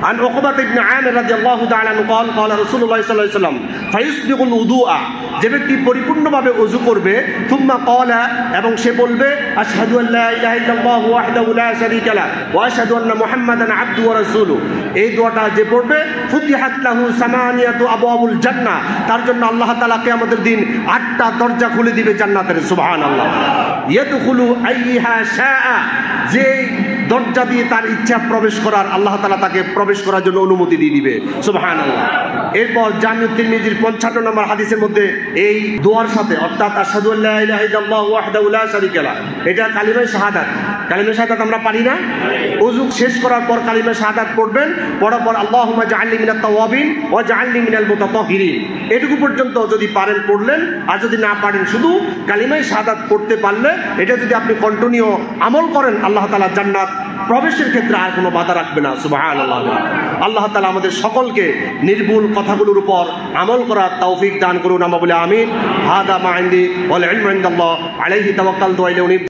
عن عقبة بن عامر رضي الله تعالى عنه قال قال رسول الله صلى الله عليه وسلم فيسبغ الوضوء যে ব্যক্তি পরিপূর্ণভাবে ওযু করবে থুম্মা ক্বালা এবং সে বলবে আশহাদু আল্লা ইলাহা ইল্লাল্লাহু ওয়াহদাহু লা শারীকা লাহু ওয়া আশহাদু আন্না মুহাম্মাদান আবদুহু ওয়া রাসূলুহু, এই দোয়াটা যে পড়বে ফুতিহাত লাহু সামানিয়াতু আবওয়াবুল জান্নাহ, তার জন্য আল্লাহ তাআলা কিয়ামতের দিন 8টা দরজা খুলে দিবে জান্নাতের। সুবহানাল্লাহ। ইয়াদখুলু আইয়্যিহা শাআ, যে দরজা দিয়ে তার ইচ্ছা প্রবেশ করার আল্লাহ তাআলা তাকে প্রবেশ করার জন্য অনুমতি দিয়ে দিবে। সুবহানাল্লাহ। এরপর জামি তিরমিজির 55 নম্বর হাদিসের মধ্যে এই দোয়ার সাথে অর্থাৎ আশহাদু আল্লা ইলাহা ইল্লাল্লাহু ওয়াহদাহু লা শারীকা লাহু, এটা কালিমায়ে শাহাদাত। কালিমায়ে শাহাদাত আমরা পারি না? ওযু শেষ করার পর কালিমায়ে শাহাদাত পড়বেন, পড়ার পর আল্লাহুম্মা জাআলনি মিনাত তাওয়াবিন ওয়া জাআলনি মিনাল মুতাতাহহিরিন, এটুকু পর্যন্ত যদি পারেন পড়লেন, আর যদি না পারেন শুধু কালিমায়ে শাহাদাত পড়তে পারলে এটা যদি আপনি কন্টিনিউ আমল করেন আল্লাহ তাআলা জান্নাত প্রবেশের ক্ষেত্রে আর কোনো বাধা রাখবে না। সুবহানাল্লাহ। আল্লাহ তাআলা আমাদের সকলকে নির্ভুল কথাগুলোর উপর আমল করার তৌফিক দান করুন। আমরা বলি আমিন। হাদা মা ইনদি ওয়াল ইলমু ইনদাল্লাহ আলাইহি তাওয়াক্কালতু ওয়া ইলাইহি